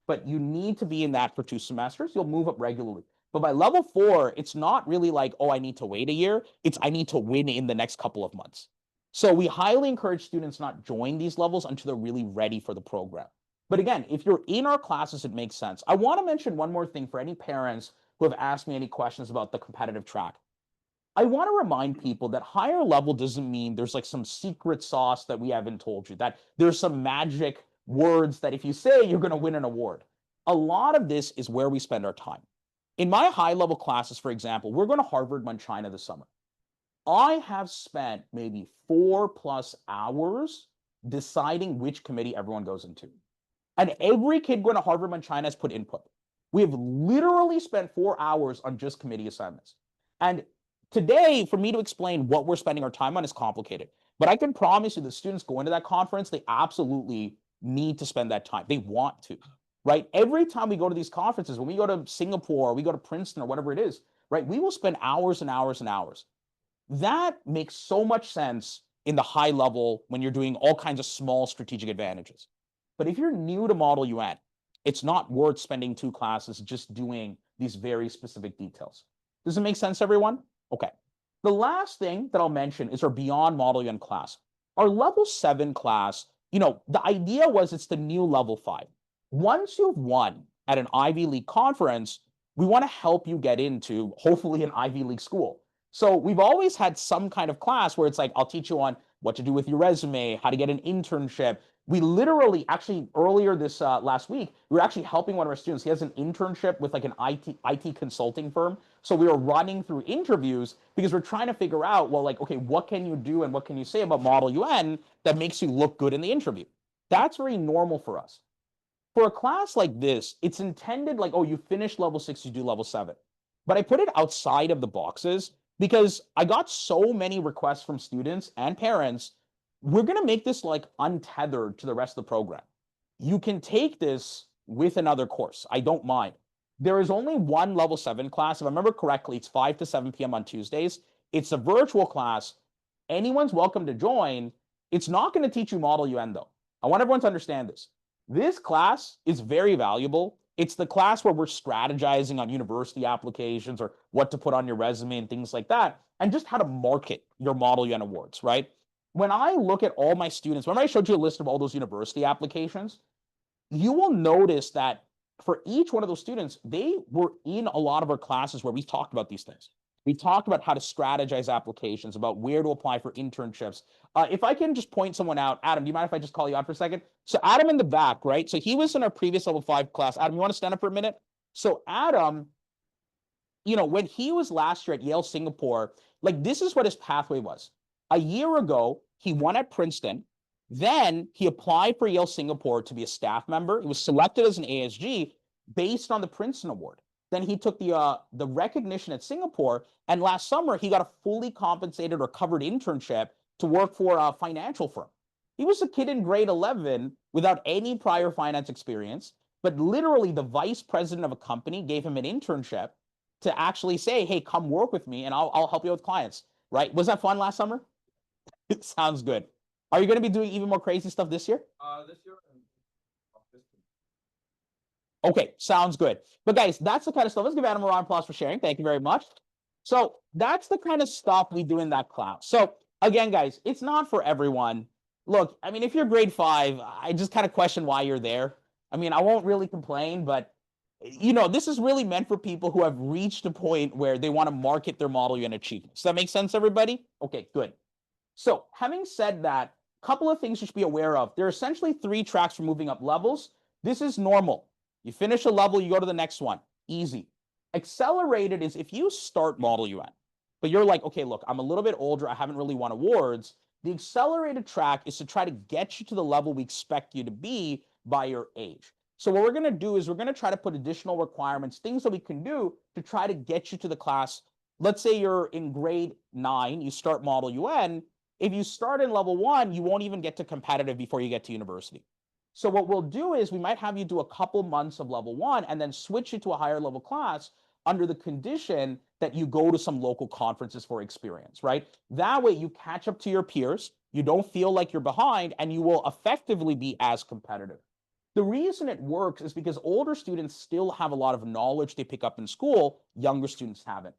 But you need to be in that for 2 semesters. You'll move up regularly. But by level 4, it's not really like, oh, I need to wait a year. It's I need to win in the next couple of months. So we highly encourage students not join these levels until they're really ready for the program. But again, if you're in our classes, it makes sense. I want to mention one more thing for any parents who have asked me any questions about the competitive track. I want to remind people that higher level doesn't mean there's like some secret sauce that we haven't told you, that there's some magic words that if you say, you're going to win an award. A lot of this is where we spend our time. In my high level classes, for example, we're going to Harvard Mun China this summer. I have spent maybe 4+ hours deciding which committee everyone goes into. And every kid going to Harvard and China has put input. We have literally spent 4 hours on just committee assignments. And today, for me to explain what we're spending our time on is complicated. But I can promise you the students going to that conference, they absolutely need to spend that time. They want to, right? Every time we go to these conferences, when we go to Singapore, we go to Princeton or whatever it is, right? We will spend hours and hours and hours. That makes so much sense in the high level when you're doing all kinds of small strategic advantages. But if you're new to Model UN, it's not worth spending 2 classes just doing these very specific details. Does it make sense, everyone? Okay. The last thing that I'll mention is our Beyond Model UN class. Our level 7 class, the idea was it's the new level 5. Once you've won at an Ivy League conference, we want to help you get into, hopefully, an Ivy League school. So we've always had some kind of class where it's like, I'll teach you on what to do with your resume, how to get an internship. We literally, actually, earlier this last week, we were actually helping one of our students. He has an internship with like an IT consulting firm. So we were running through interviews because we're trying to figure out, well, like, okay, what can you do and what can you say about Model UN that makes you look good in the interview? That's very normal for us. For a class like this, it's intended like, oh, you finish level 6, you do level 7. But I put it outside of the boxes because I got so many requests from students and parents. We're going to make this like untethered to the rest of the program. You can take this with another course. I don't mind. There is only one level 7 class. If I remember correctly, it's 5 to 7 p.m. on Tuesdays. It's a virtual class. Anyone's welcome to join. It's not going to teach you Model UN, though. I want everyone to understand this. This class is very valuable. It's the class where we're strategizing on university applications or what to put on your resume and things like that, and just how to market your Model UN awards, right? When I look at all my students, remember I showed you a list of all those university applications? You will notice that for each one of those students, they were in a lot of our classes where we talked about these things. We talked about how to strategize applications, about where to apply for internships. If I can just point someone out, Adam, do you mind if I just call you out for a second? So Adam in the back, right? So he was in our previous level 5 class. Adam, you want to stand up for a minute? So Adam, when he was last year at Yale Singapore, like this is what his pathway was. A year ago, he won at Princeton. Then he applied for Yale Singapore to be a staff member. He was selected as an ASG based on the Princeton Award. Then he took the recognition at Singapore, and last summer he got a fully compensated or covered internship to work for a financial firm. He was a kid in grade 11 without any prior finance experience, but literally the vice president of a company gave him an internship to actually say, hey, come work with me and I'll help you with clients, right? Was that fun last summer? It sounds good. Are you going to be doing even more crazy stuff this year? This year. Okay, sounds good. But guys, that's the kind of stuff. Let's give Adam a round of applause for sharing. Thank you very much. So that's the kind of stuff we do in that class. So again, guys, it's not for everyone. Look, I mean, if you're grade 5, I just kind of question why you're there. I mean, I won't really complain, but this is really meant for people who have reached a point where they want to market their Model UN achievements. Does that make sense, everybody? Okay, good. So having said that, a couple of things you should be aware of. There are essentially 3 tracks for moving up levels. This is normal. You finish a level, you go to the next one. Easy. Accelerated is if you start Model UN, but you're like, okay, look, I'm a little bit older. I haven't really won awards. The accelerated track is to try to get you to the level we expect you to be by your age. So what we're going to do is we're going to try to put additional requirements, things that we can do to try to get you to the class. Let's say you're in grade 9, you start Model UN. If you start in level 1, you won't even get to competitive before you get to university. So what we'll do is we might have you do a couple months of level 1 and then switch you to a higher level class under the condition that you go to some local conferences for experience, right? That way you catch up to your peers, you don't feel like you're behind, and you will effectively be as competitive. The reason it works is because older students still have a lot of knowledge they pick up in school, younger students haven't.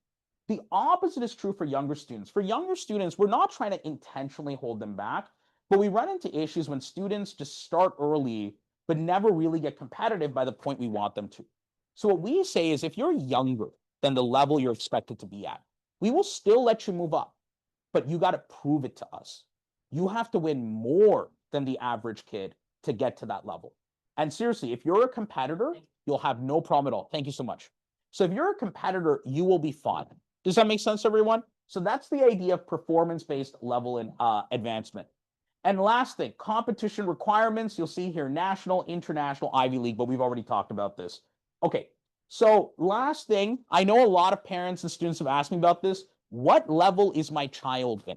The opposite is true for younger students. For younger students, we're not trying to intentionally hold them back, but we run into issues when students just start early, but never really get competitive by the point we want them to. So what we say is if you're younger than the level you're expected to be at, we will still let you move up, but you got to prove it to us. You have to win more than the average kid to get to that level. And seriously, if you're a competitor, you'll have no problem at all. Thank you so much. So if you're a competitor, you will be fine. Does that make sense, everyone? So that's the idea of performance-based level and advancement. And last thing, competition requirements. You'll see here, national, international, Ivy League, but we've already talked about this. Okay, so last thing, I know a lot of parents and students have asked me about this. What level is my child in?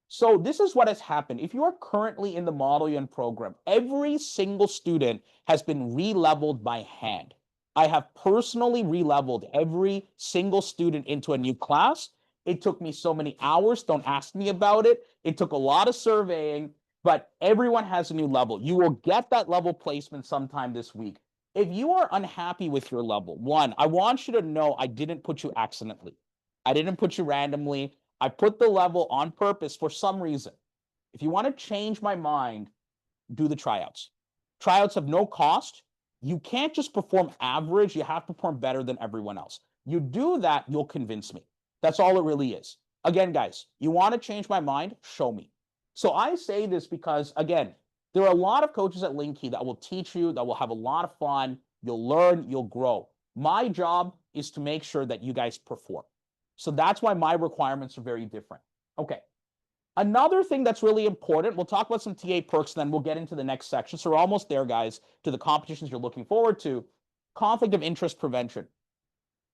So this is what has happened. If you are currently in the Model UN program, every single student has been re-leveled by hand. I have personally re-leveled every single student into a new class. It took me so many hours. Don't ask me about it. It took a lot of surveying, but everyone has a new level. You will get that level placement sometime this week. If you are unhappy with your level, one, I want you to know I didn't put you accidentally. I didn't put you randomly. I put the level on purpose for some reason. If you want to change my mind, do the tryouts. Tryouts have no cost. You can't just perform average. You have to perform better than everyone else. You do that, you'll convince me. That's all it really is. Again, guys, you want to change my mind? Show me. So I say this because, again, there are a lot of coaches at LinkedKey that will teach you, that will have a lot of fun. You'll learn, you'll grow. My job is to make sure that you guys perform. So that's why my requirements are very different. Okay. Another thing that's really important, we'll talk about some TA perks, then we'll get into the next section. So we're almost there, guys, to the competitions you're looking forward to. Conflict of interest prevention.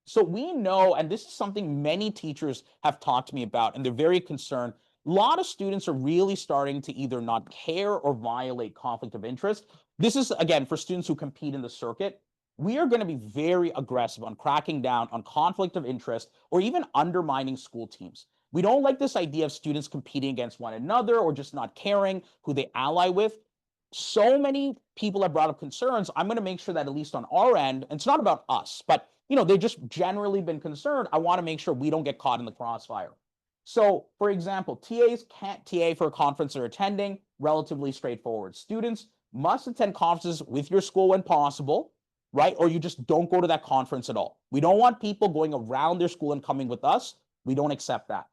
So we know, and this is something many teachers have talked to me about, and they're very concerned. A lot of students are really starting to either not care or violate conflict of interest. This is, again, for students who compete in the circuit. We are going to be very aggressive on cracking down on conflict of interest or even undermining school teams. We don't like this idea of students competing against one another or just not caring who they ally with. So many people have brought up concerns. I'm going to make sure that at least on our end, and it's not about us, but they've just generally been concerned. I want to make sure we don't get caught in the crossfire. So, for example, TAs can't TA for a conference they're attending. Relatively straightforward. Students must attend conferences with your school when possible, right? Or you just don't go to that conference at all. We don't want people going around their school and coming with us. We don't accept that.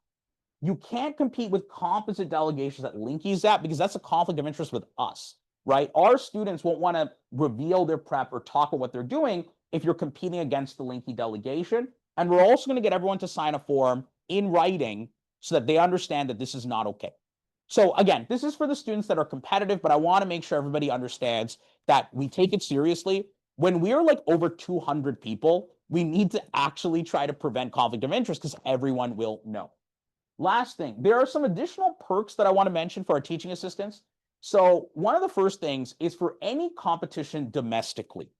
You can't compete with composite delegations that LinkedKey's at because that's a conflict of interest with us, right? Our students won't want to reveal their prep or talk about what they're doing if you're competing against the LinkedKey delegation. And we're also going to get everyone to sign a form in writing so that they understand that this is not okay. So again, this is for the students that are competitive, but I want to make sure everybody understands that we take it seriously. When we are like over 200 people, we need to actually try to prevent conflict of interest because everyone will know. Last thing, there are some additional perks that I want to mention for our teaching assistants. So one of the first things is for any competition domestically,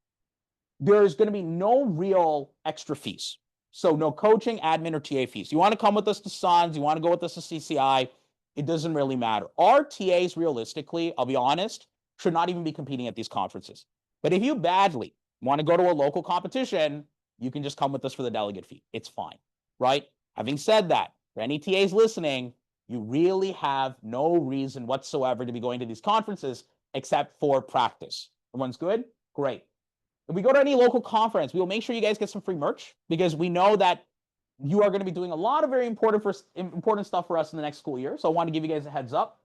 there's going to be no real extra fees. So no coaching, admin, or TA fees. You want to come with us to SUNS, you want to go with us to CCI, it doesn't really matter. Our TAs, realistically, I'll be honest, should not even be competing at these conferences. But if you badly want to go to a local competition, you can just come with us for the delegate fee. It's fine, right? Having said that, for any TAs listening, you really have no reason whatsoever to be going to these conferences except for practice. Everyone's good? Great. If we go to any local conference, we will make sure you guys get some free merch because we know that you are going to be doing a lot of very important stuff for us in the next school year. So I want to give you guys a heads up.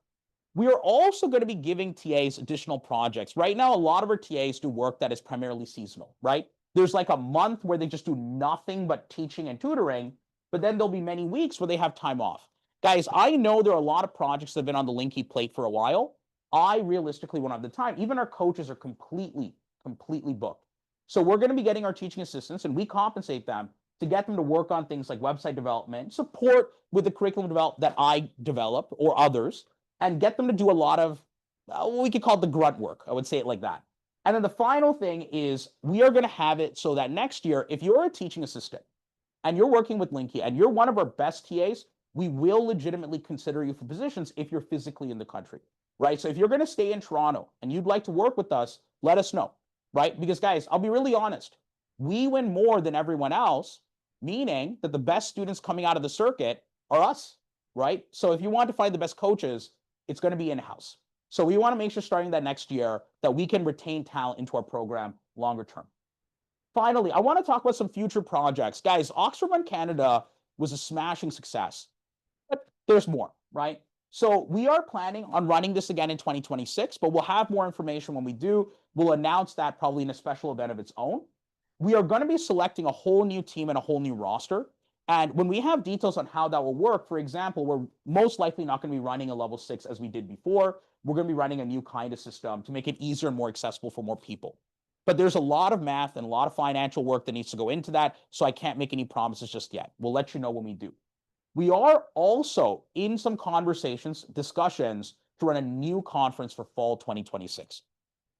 We are also going to be giving TAs additional projects. Right now, a lot of our TAs do work that is primarily seasonal, right? There's like a month where they just do nothing but teaching and tutoring, but then there'll be many weeks where they have time off. Guys, I know there are a lot of projects that have been on the LinkedKey plate for a while. I realistically won't have the time. Even our coaches are completely booked. So we're going to be getting our teaching assistants, and we compensate them to get them to work on things like website development, support with the curriculum development that I develop or others, and get them to do a lot of what we could call the grunt work. I would say it like that. And then the final thing is we are going to have it so that next year, if you're a teaching assistant and you're working with LinkedKey and you're one of our best TAs, we will legitimately consider you for positions if you're physically in the country, right? So if you're going to stay in Toronto and you'd like to work with us, let us know. Right? Because guys, I'll be really honest. We win more than everyone else, meaning that the best students coming out of the circuit are us, right? So if you want to find the best coaches, it's going to be in-house. So we want to make sure starting that next year that we can retain talent into our program longer term. Finally, I want to talk about some future projects. Guys, Oxford Run Canada was a smashing success, but there's more, right? So we are planning on running this again in 2026, but we'll have more information when we do. We'll announce that probably in a special event of its own. We are going to be selecting a whole new team and a whole new roster. And when we have details on how that will work, for example, we're most likely not going to be running a level 6 as we did before. We're going to be running a new kind of system to make it easier and more accessible for more people. But there's a lot of math and a lot of financial work that needs to go into that, so I can't make any promises just yet. We'll let you know when we do. We are also in some discussions to run a new conference for fall 2026.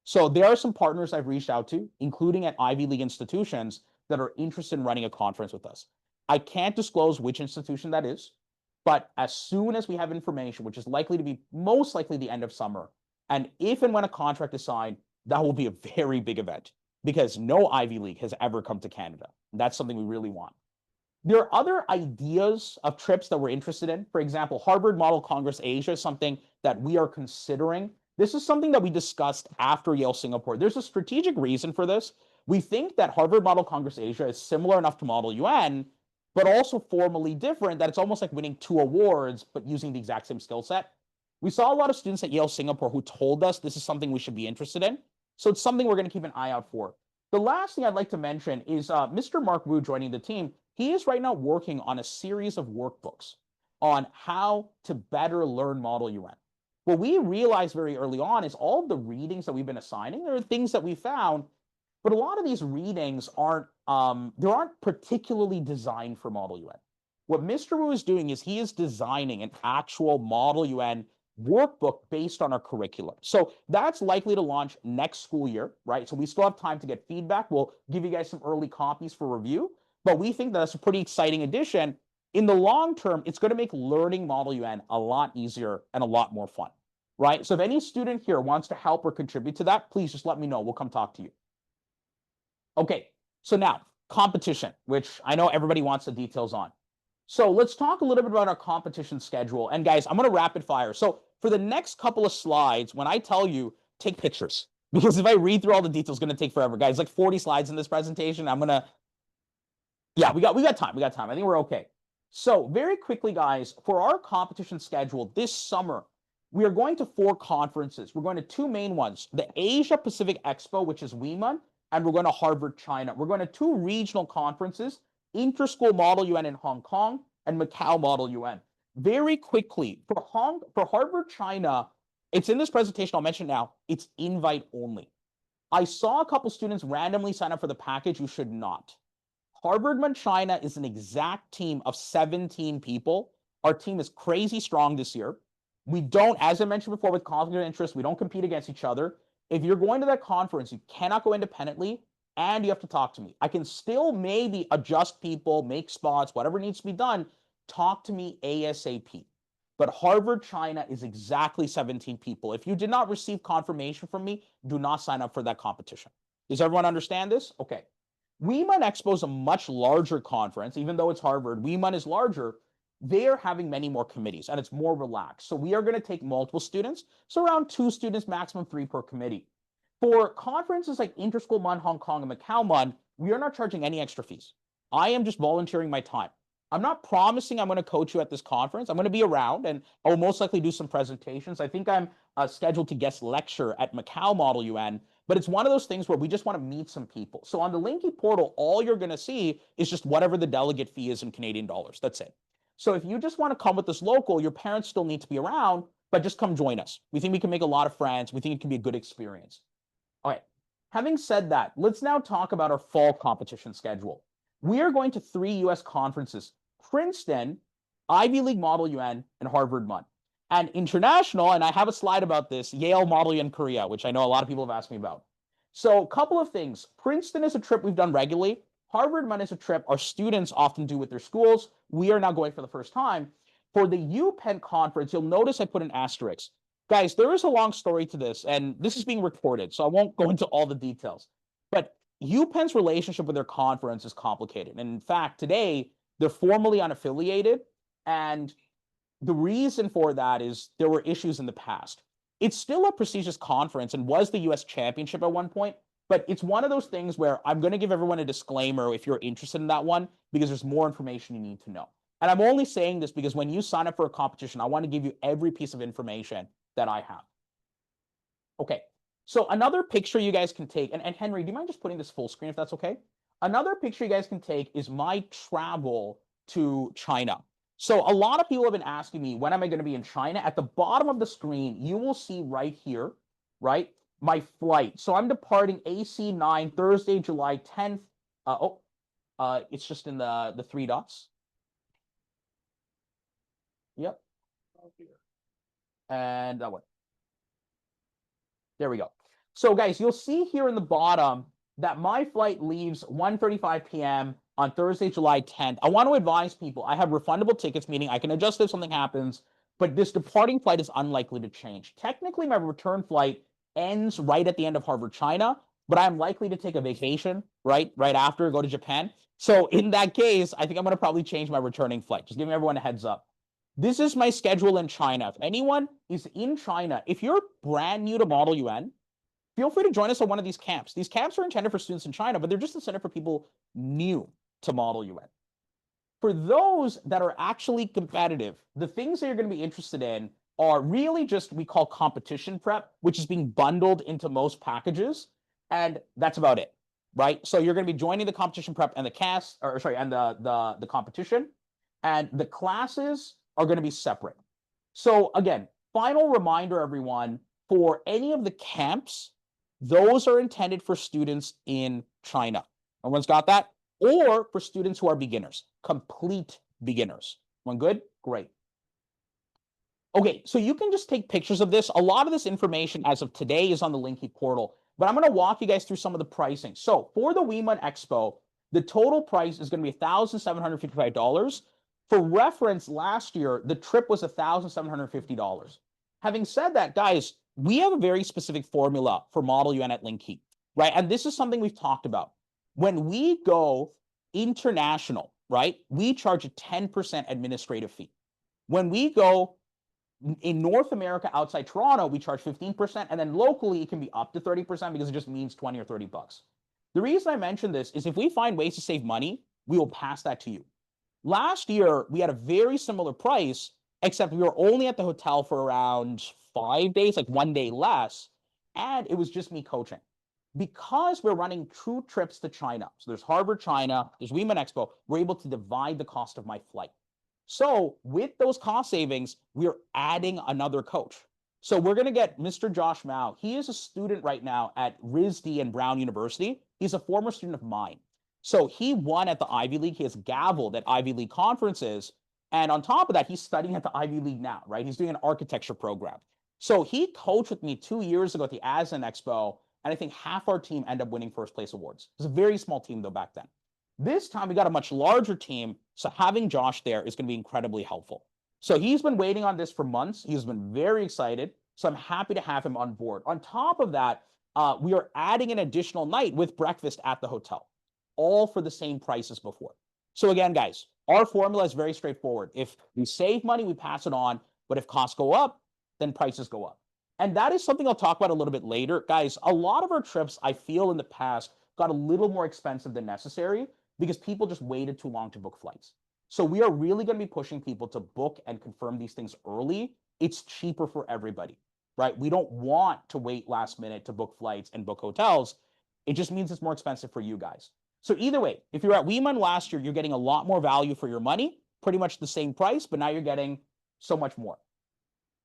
So there are some partners I've reached out to, including at Ivy League institutions, that are interested in running a conference with us. I can't disclose which institution that is, but as soon as we have information, which is likely to be most likely the end of summer, and if and when a contract is signed, that will be a very big event because no Ivy League has ever come to Canada. That's something we really want. There are other ideas of trips that we're interested in. For example, Harvard Model Congress Asia is something that we are considering. This is something that we discussed after Yale Singapore. There's a strategic reason for this. We think that Harvard Model Congress Asia is similar enough to Model UN, but also formally different, that it's almost like winning 2 awards, but using the exact same skill set. We saw a lot of students at Yale Singapore who told us this is something we should be interested in. So it's something we're going to keep an eye out for. The last thing I'd like to mention is Mr. Mark Wu joining the team. He is right now working on a series of workbooks on how to better learn Model UN. What we realized very early on is all of the readings that we've been assigning, there are things that we found, but a lot of these readings aren't particularly designed for Model UN. What Mr. Wu is doing is he is designing an actual Model UN workbook based on our curriculum. So that's likely to launch next school year, right? So we still have time to get feedback. We'll give you guys some early copies for review, but we think that's a pretty exciting addition. In the long term, it's going to make learning Model UN a lot easier and a lot more fun, right? So if any student here wants to help or contribute to that, please just let me know. We'll come talk to you. Okay, so now competition, which I know everybody wants the details on. So let's talk a little bit about our competition schedule. And guys, I'm going to rapid fire. So for the next couple of slides, when I tell you, take pictures. Because if I read through all the details, it's going to take forever. Guys, like 40 slides in this presentation. Yeah, we got time. We got time. I think we're okay. So very quickly, guys, for our competition schedule this summer, we are going to 4 conferences. We're going to 2 main ones, the Asia Pacific Expo, which is WEMUN, and we're going to Harvard China. We're going to 2 regional conferences, Interschool Model UN in Hong Kong and Macau Model UN. Very quickly, for Harvard China, it's in this presentation, I'll mention now, it's invite only. I saw a couple students randomly sign up for the package. You should not. Harvard China is an exact team of 17 people. Our team is crazy strong this year. We don't, as I mentioned before, with conflict of interest, we don't compete against each other. If you're going to that conference, you cannot go independently, and you have to talk to me. I can still maybe adjust people, make spots, whatever needs to be done. Talk to me ASAP. But Harvard China is exactly 17 people. If you did not receive confirmation from me, do not sign up for that competition. Does everyone understand this? Okay. WEMUN Expo is a much larger conference. Even though it's Harvard, WEMUN is larger. They are having many more committees, and it's more relaxed. So we are going to take multiple students, so around 2 students, maximum 3 per committee. For conferences like Interschool MUN, Hong Kong, and Macau MUN, we are not charging any extra fees. I am just volunteering my time. I'm not promising I'm going to coach you at this conference. I'm going to be around, and I will most likely do some presentations. I think I'm scheduled to guest lecture at Macau Model UN, but it's one of those things where we just want to meet some people. So on the LinkedKey portal, all you're going to see is just whatever the delegate fee is in Canadian dollars. That's it. So if you just want to come with this local, your parents still need to be around, but just come join us. We think we can make a lot of friends. We think it can be a good experience. All right. Having said that, let's now talk about our fall competition schedule. We are going to 3 U.S. conferences: Princeton, Ivy League Model UN, and Harvard MUN. And international, and I have a slide about this, Yale Model UN Korea, which I know a lot of people have asked me about. So a couple of things. Princeton is a trip we've done regularly. Harvard MUN is a trip our students often do with their schools. We are now going for the first time. For the UPenn conference, you'll notice I put an asterisk. Guys, there is a long story to this, and this is being recorded, so I won't go into all the details. But UPenn's relationship with their conference is complicated. And in fact, today, they're formally unaffiliated, and the reason for that is there were issues in the past. It's still a prestigious conference and was the US championship at one point, but it's one of those things where I'm going to give everyone a disclaimer if you're interested in that one, because there's more information you need to know. And I'm only saying this because when you sign up for a competition, I want to give you every piece of information that I have. Okay, so another picture you guys can take, and Henry, do you mind just putting this full screen if that's okay? Another picture you guys can take is my travel to China. So a lot of people have been asking me, when am I going to be in China? At the bottom of the screen, you will see right here, right, my flight. So I'm departing AC9 Thursday, July 10th. It's just in the three dots. Yep. And that one. There we go. So guys, you'll see here in the bottom that my flight leaves 1:35 p.m. on Thursday, July 10th. I want to advise people, I have refundable tickets, meaning I can adjust if something happens, but this departing flight is unlikely to change. Technically, my return flight ends right at the end of Harvard, China, but I'm likely to take a vacation right after, go to Japan. So in that case, I think I'm going to probably change my returning flight. Just giving everyone a heads up. This is my schedule in China. If anyone is in China, if you're brand new to Model UN, feel free to join us on one of these camps. These camps are intended for students in China, but they're just intended for people new to Model UN. For those that are actually competitive, the things that you're going to be interested in are really just we call competition prep, which is being bundled into most packages, and that's about it, right? So you're going to be joining the competition prep and the the competition, and the classes are going to be separate. So again, final reminder, everyone, for any of the camps, those are intended for students in China. Everyone's got that? Or for students who are beginners, complete beginners. One good? Great. Okay, so you can just take pictures of this. A lot of this information as of today is on the LinkedKey portal, but I'm going to walk you guys through some of the pricing. So for the WeMUN Expo, the total price is going to be $1,755. For reference, last year, the trip was $1,750. Having said that, guys, we have a very specific formula for Model UN at LinkedKey, right? And this is something we've talked about. When we go international, right, we charge a 10% administrative fee. When we go in North America outside Toronto, we charge 15%, and then locally it can be up to 30% because it just means 20 or 30 bucks. The reason I mention this is if we find ways to save money, we will pass that to you. Last year, we had a very similar price, except we were only at the hotel for around 5 days, like 1 day less, and it was just me coaching. Because we're running true trips to China, so there's Harvard, China, there's WeMUN Expo, we're able to divide the cost of my flight. So with those cost savings, we're adding another coach. So we're going to get Mr. Josh Mao. He is a student right now at RISD and Brown University. He's a former student of mine. So he won at the Ivy League. He has gaveled at Ivy League conferences. And on top of that, he's studying at the Ivy League now, right? He's doing an architecture program. So he coached with me 2 years ago at the ASEAN Expo, and I think half our team ended up winning first place awards. It was a very small team, though, back then. This time, we got a much larger team, so having Josh there is going to be incredibly helpful. So he's been waiting on this for months. He's been very excited, so I'm happy to have him on board. On top of that, we are adding an additional night with breakfast at the hotel, all for the same price as before. So again, guys, our formula is very straightforward. If we save money, we pass it on, but if costs go up, then prices go up. And that is something I'll talk about a little bit later. Guys, a lot of our trips, I feel in the past, got a little more expensive than necessary because people just waited too long to book flights. So we are really going to be pushing people to book and confirm these things early. It's cheaper for everybody, right? We don't want to wait last minute to book flights and book hotels. It just means it's more expensive for you guys. So either way, if you're at WeMUN last year, you're getting a lot more value for your money, pretty much the same price, but now you're getting so much more.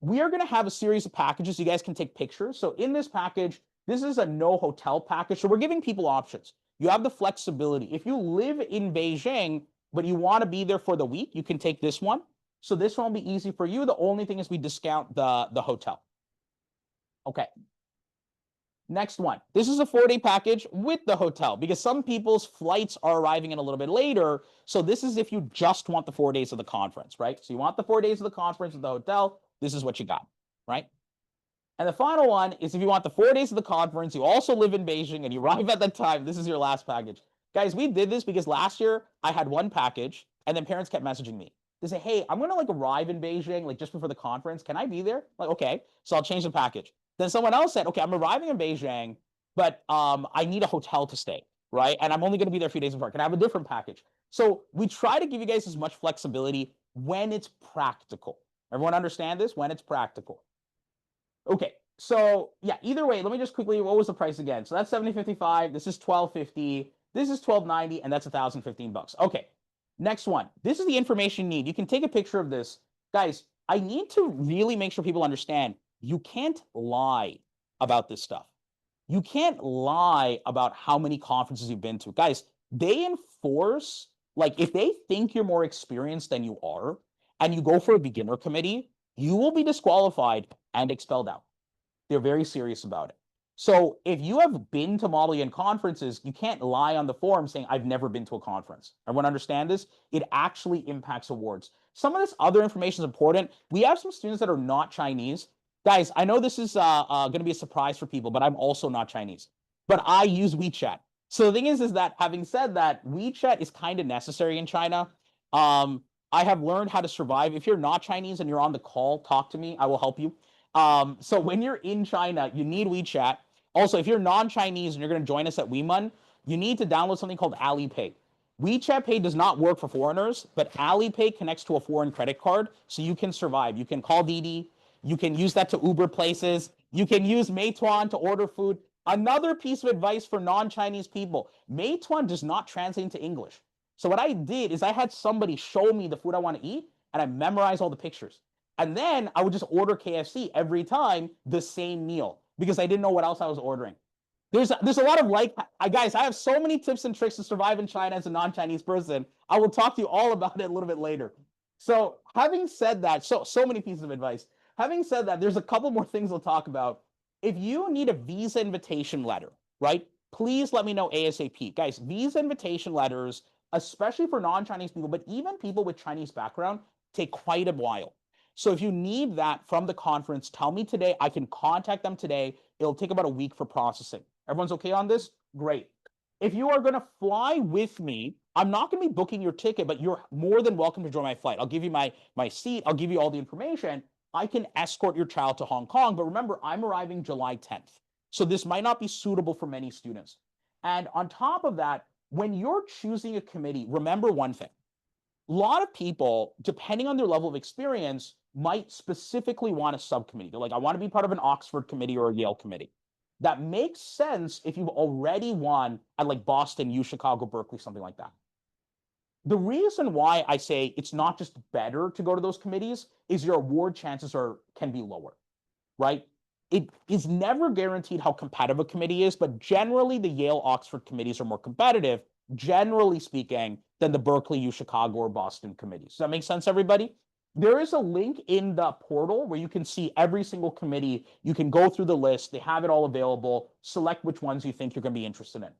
We are going to have a series of packages. You guys can take pictures. So in this package, this is a no hotel package. So we're giving people options. You have the flexibility. If you live in Beijing, but you want to be there for the week, you can take this one. So this one will be easy for you. The only thing is we discount the hotel. Okay. Next one. This is a 4-day package with the hotel because some people's flights are arriving in a little bit later. So this is if you just want the 4 days of the conference, right? So you want the 4 days of the conference with the hotel. This is what you got, right? And the final one is if you want the 4 days of the conference, you also live in Beijing and you arrive at that time, this is your last package. Guys, we did this because last year I had one package and then parents kept messaging me. They say, hey, I'm going to arrive in Beijing like just before the conference. Can I be there? Like, okay, so I'll change the package. Then someone else said, okay, I'm arriving in Beijing, but I need a hotel to stay, right? And I'm only going to be there a few days before. Can I have a different package? So we try to give you guys as much flexibility when it's practical. Everyone understand this? When it's practical. Okay, so yeah, either way, let me just quickly, what was the price again? So that's $70.55, this is $12.50, this is $12.90, and that's $1,015. Okay, Next one. This is the information you need. You can take a picture of this. Guys, I need to really make sure people understand you can't lie about this stuff. You can't lie about how many conferences you've been to. Guys, they enforce, like, if they think you're more experienced than you are, and you go for a beginner committee, you will be disqualified and expelled out. They're very serious about it. So if you have been to Model UN conferences, you can't lie on the forum saying, I've never been to a conference. Everyone understand this? It actually impacts awards. Some of this other information is important. We have some students that are not Chinese. Guys, I know this is going to be a surprise for people, but I'm also not Chinese. But I use WeChat. So the thing is that having said that, WeChat is kind of necessary in China. I have learned how to survive. If you're not Chinese and you're on the call, talk to me. I will help you. So when you're in China, you need WeChat. Also, if you're non-Chinese and you're going to join us at WeMun, you need to download something called Alipay. WeChat Pay does not work for foreigners, but Alipay connects to a foreign credit card, so you can survive. You can call Didi. You can use that to Uber places. You can use Meituan to order food. Another piece of advice for non-Chinese people, Meituan does not translate into English. So what I did is I had somebody show me the food I want to eat, and I memorized all the pictures. And then I would just order KFC every time, the same meal, because I didn't know what else I was ordering. There's a lot of guys, I have so many tips and tricks to survive in China as a non-Chinese person. I will talk to you all about it a little bit later. So having said that, so many pieces of advice. Having said that, there's a couple more things we'll talk about. If you need a visa invitation letter, right, please let me know ASAP. Guys, visa invitation letters, especially for non-Chinese people, but even people with Chinese background, take quite a while. So if you need that from the conference, tell me today. I can contact them today. It'll take about a week for processing. Everyone's okay on this? Great. If you are going to fly with me, I'm not going to be booking your ticket, but you're more than welcome to join my flight. I'll give you my seat. I'll give you all the information. I can escort your child to Hong Kong. But remember, I'm arriving July 10th. So this might not be suitable for many students. And on top of that, when you're choosing a committee, remember one thing. A lot of people, depending on their level of experience, might specifically want a subcommittee. They're like, I want to be part of an Oxford committee or a Yale committee. That makes sense if you've already won at like Boston, U, Chicago, Berkeley, something like that. The reason why I say it's not just better to go to those committees is your award chances can be lower, right? It is never guaranteed how competitive a committee is, but generally the Yale Oxford committees are more competitive, generally speaking, than the Berkeley, U, Chicago, or Boston committees. Does that make sense, everybody? There is a link in the portal where you can see every single committee. You can go through the list. They have it all available. Select which ones you think you're going to be interested in.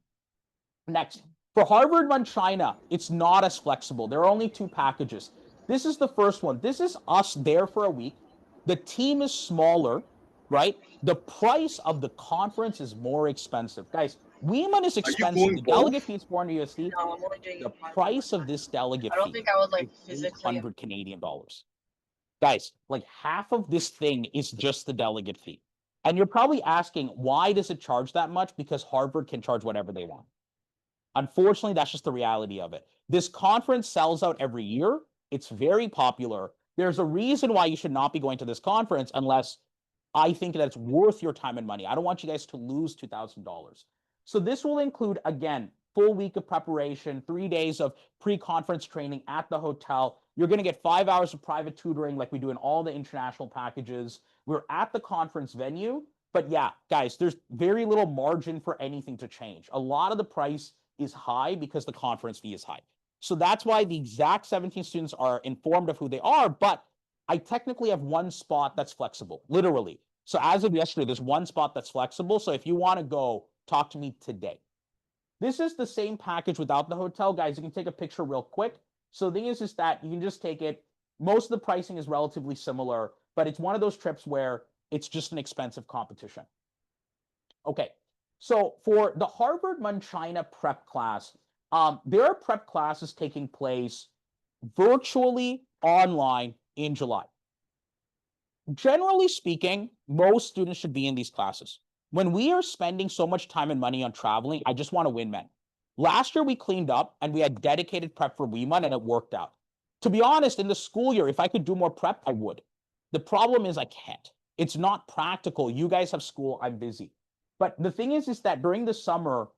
Next, for Harvard Run China, it's not as flexible. There are only 2 packages. This is the first one. This is us there for a week. The team is smaller, right? The price of the conference is more expensive. Guys, WeMun is expensive. The delegate fee is 400 USD. No, I'm only doing The it part price one. of this delegate I don't fee think I would like is physically. 800 Canadian dollars. Guys, like half of this thing is just the delegate fee. And you're probably asking, why does it charge that much? Because Harvard can charge whatever they want. Unfortunately, that's just the reality of it. This conference sells out every year. It's very popular. There's a reason why you should not be going to this conference unless I think that it's worth your time and money. I don't want you guys to lose $2,000. So this will include, again, full week of preparation, 3 days of pre-conference training at the hotel. You're going to get 5 hours of private tutoring like we do in all the international packages. We're at the conference venue. But yeah, guys, there's very little margin for anything to change. A lot of the price is high because the conference fee is high. So that's why the exact 17 students are informed of who they are, but I technically have 1 spot that's flexible, literally. So as of yesterday, there's 1 spot that's flexible. So if you want to go, talk to me today. This is the same package without the hotel. Guys, you can take a picture real quick. So the thing is that you can just take it. Most of the pricing is relatively similar, but it's one of those trips where it's just an expensive competition. Okay, so for the Harvard Run China prep class, there are prep classes taking place virtually online in July. Generally speaking, most students should be in these classes. When we are spending so much time and money on traveling, I just want to win men. Last year, we cleaned up and we had dedicated prep for WeMun and it worked out. To be honest, in the school year, if I could do more prep, I would. The problem is I can't. It's not practical. You guys have school, I'm busy. But the thing is that during the summer,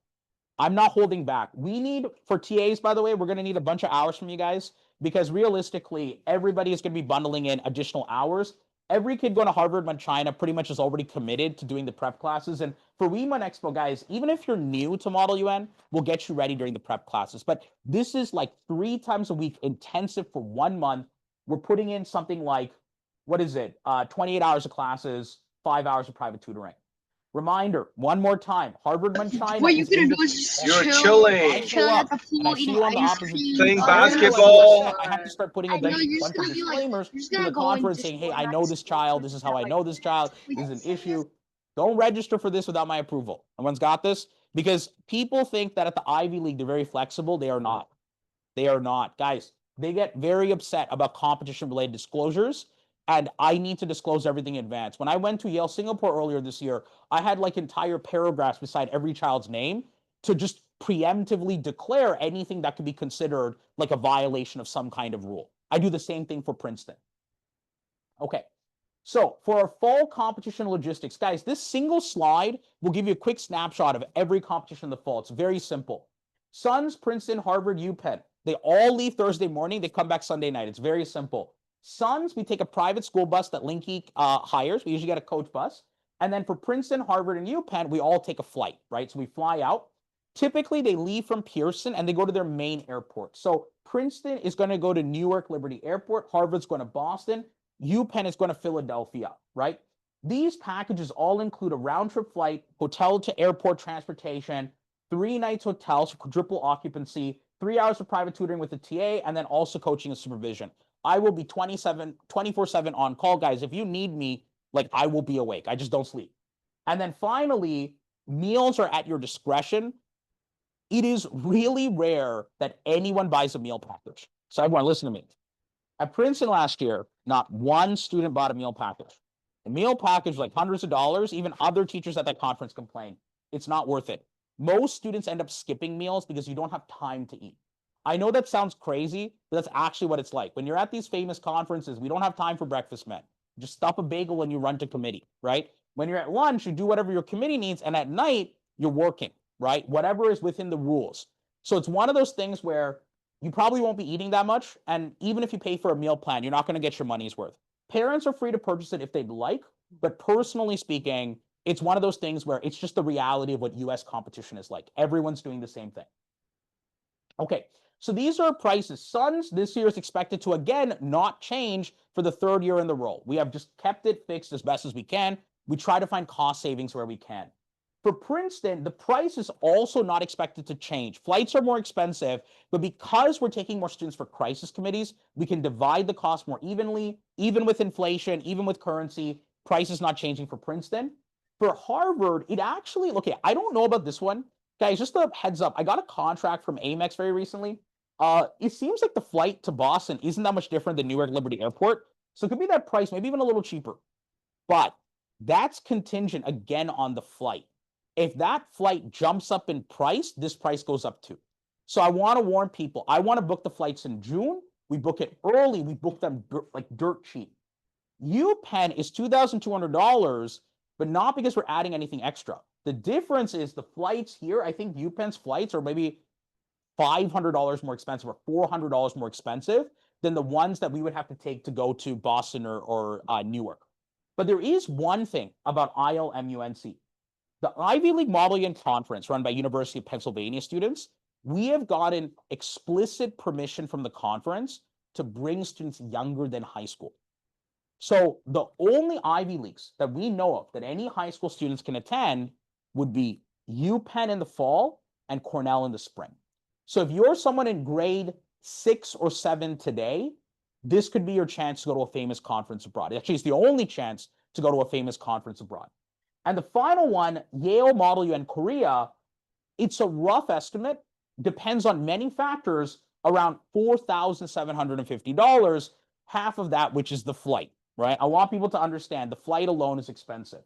I'm not holding back. We need, for TAs, by the way, we're going to need a bunch of hours from you guys because realistically, everybody is going to be bundling in additional hours. Every kid going to Harvard and China pretty much is already committed to doing the prep classes. And for WeMun Expo, guys, even if you're new to Model UN, we'll get you ready during the prep classes. But this is like 3 times a week intensive for 1 month. We're putting in something like, what is it? 28 hours of classes, 5 hours of private tutoring. Reminder, one more time, Harvard China. What you gonna do is You're just chilling. chilling at the And I pool, see eating you on the ice opposite cream. Playing basketball. basketball. I have to start putting a I know bunch you're just of gonna be like, disclaimers you're just to gonna the go and conference just saying, hey, I relax know this child, this is how I know this child, this is an issue. Don't register for this without my approval. Everyone's got this? Because people think that at the Ivy League, they're very flexible. They are not. They are not. Guys, they get very upset about competition-related disclosures, and I need to disclose everything in advance. When I went to Yale Singapore earlier this year, I had like entire paragraphs beside every child's name to just preemptively declare anything that could be considered like a violation of some kind of rule. I do the same thing for Princeton. Okay, so for our fall competition logistics, guys, this single slide will give you a quick snapshot of every competition in the fall. It's very simple. Suns, Princeton, Harvard, UPenn. They all leave Thursday morning. They come back Sunday night. It's very simple. Suns, we take a private school bus that LinkedKey hires. We usually get a coach bus. And then for Princeton, Harvard, and UPenn, we all take a flight, right? So we fly out. Typically, they leave from Pearson and they go to their main airport. So Princeton is going to go to Newark Liberty Airport. Harvard's going to Boston. UPenn is going to Philadelphia, right? These packages all include a round-trip flight, hotel to airport transportation, 3 nights hotels for quadruple occupancy, 3 hours of private tutoring with the TA, and then also coaching and supervision. I will be 24/7 on call, guys. If you need me, like I will be awake. I just don't sleep. And then finally, meals are at your discretion. It is really rare that anyone buys a meal package. So everyone, listen to me. At Princeton last year, not one student bought a meal package. A meal package like hundreds of dollars. Even other teachers at that conference complained. It's not worth it. Most students end up skipping meals because you don't have time to eat. I know that sounds crazy, but that's actually what it's like. When you're at these famous conferences, we don't have time for breakfast, men. Just stuff a bagel when you run to committee, right? When you're at lunch, you do whatever your committee needs, and at night, you're working, right? Whatever is within the rules. So it's one of those things where you probably won't be eating that much, and even if you pay for a meal plan, you're not going to get your money's worth. Parents are free to purchase it if they'd like, but personally speaking, it's one of those things where it's just the reality of what US competition is like. Everyone's doing the same thing. Okay, so these are prices. Suns this year is expected to, again, not change for the 3rd year in the row. We have just kept it fixed as best as we can. We try to find cost savings where we can. For Princeton, the price is also not expected to change. Flights are more expensive, but because we're taking more students for crisis committees, we can divide the cost more evenly, even with inflation, even with currency. Price is not changing for Princeton. For Harvard, it actually, okay, I don't know about this one. Guys, just a heads up, I got a contract from Amex very recently. It seems like the flight to Boston isn't that much different than Newark Liberty Airport. So it could be that price, maybe even a little cheaper. But that's contingent, again, on the flight. If that flight jumps up in price, this price goes up too. So I want to warn people, I want to book the flights in June. We book it early. We book them like dirt cheap. UPenn is $2,200, but not because we're adding anything extra. The difference is the flights here, I think UPenn's flights are maybe $500 more expensive or $400 more expensive than the ones that we would have to take to go to Boston or Newark. But there is one thing about ILMUNC. The Ivy League Model UN Conference run by University of Pennsylvania students, we have gotten explicit permission from the conference to bring students younger than high school. So the only Ivy Leagues that we know of that any high school students can attend would be UPenn in the fall and Cornell in the spring. So if you're someone in grade 6 or 7 today, this could be your chance to go to a famous conference abroad. Actually, it's the only chance to go to a famous conference abroad. And the final one, Yale Model UN Korea, it's a rough estimate, depends on many factors, around $4,750, half of that, which is the flight, right? I want people to understand the flight alone is expensive.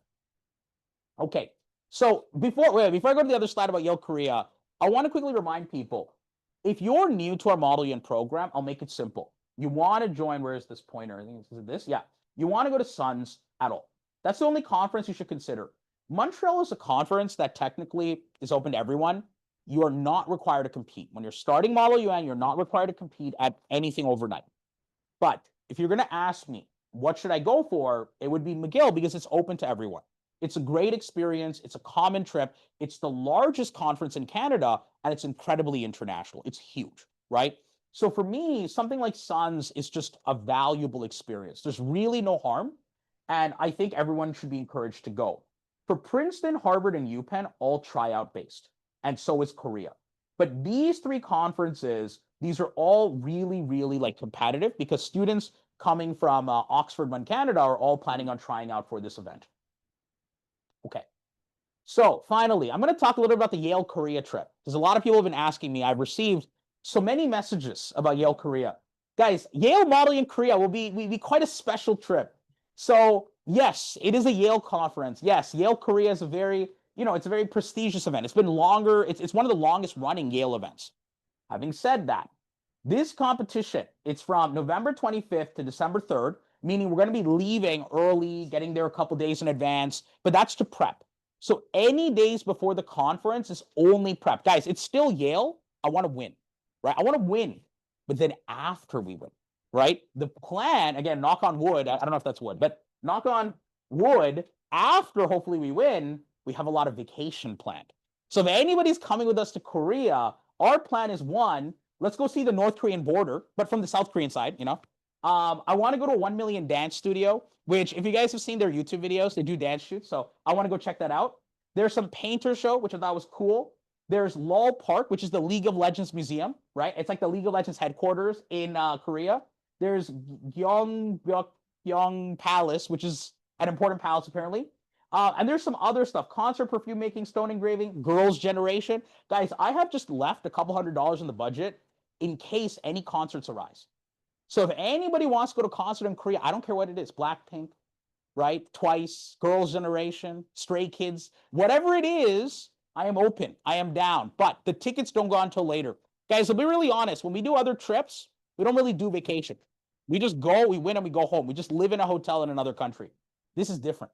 Okay, so before I go to the other slide about Yale Korea, I want to quickly remind people, if you're new to our Model UN program, I'll make it simple. You want to join, where is this pointer? I think is it this? Yeah. You want to go to Suns at all. That's the only conference you should consider. Montreal is a conference that technically is open to everyone. you are not required to compete. When you're starting Model UN, you're not required to compete at anything overnight. But if you're going to ask me, what should I go for? It would be McGill because it's open to everyone. It's a great experience. It's a common trip. It's the largest conference in Canada, and it's incredibly international. It's huge, right? So for me, something like Suns is just a valuable experience. There's really no harm, and I think everyone should be encouraged to go. For Princeton, Harvard, and UPenn, all tryout based, and so is Korea. But these three conferences, these are all really, really like competitive because students coming from Oxford and Canada are all planning on trying out for this event. Okay. So finally, I'm going to talk a little bit about the Yale Korea trip because a lot of people have been asking me. I've received so many messages about Yale Korea. Guys, Yale Model in Korea will be quite a special trip. So yes, it is a Yale conference. Yes, Yale Korea is a very, it's a very prestigious event. It's been longer. It's one of the longest running Yale events. Having said that, this competition, it's from November 25th to December 3rd, meaning we're going to be leaving early, getting there a couple days in advance, but that's to prep. So any days before the conference is only prep. Guys, it's still Yale. I want to win, right? I want to win, but then after we win, right? The plan, again, knock on wood, I don't know if that's wood, but knock on wood, after hopefully we win, we have a lot of vacation planned. So if anybody's coming with us to Korea, our plan is one, let's go see the North Korean border, but from the South Korean side, I want to go to 1 Million Dance Studio, which if you guys have seen their YouTube videos, they do dance shoots. So I want to go check that out. There's some painter show, which I thought was cool. There's Lol Park, which is the League of Legends Museum, right? It's like the League of Legends headquarters in Korea. There's Gyeongbokgung Palace, which is an important palace apparently. And there's some other stuff, concert, perfume making, stone engraving, girls' generation. Guys, I have just left a couple $100s in the budget in case any concerts arise. So if anybody wants to go to a concert in Korea, I don't care what it is, Blackpink, right? Twice, Girls' Generation, Stray Kids, whatever it is, I am open. I am down. But the tickets don't go until later. Guys, I'll be really honest. When we do other trips, we don't really do vacation. We just go, we win, and we go home. We just live in a hotel in another country. This is different.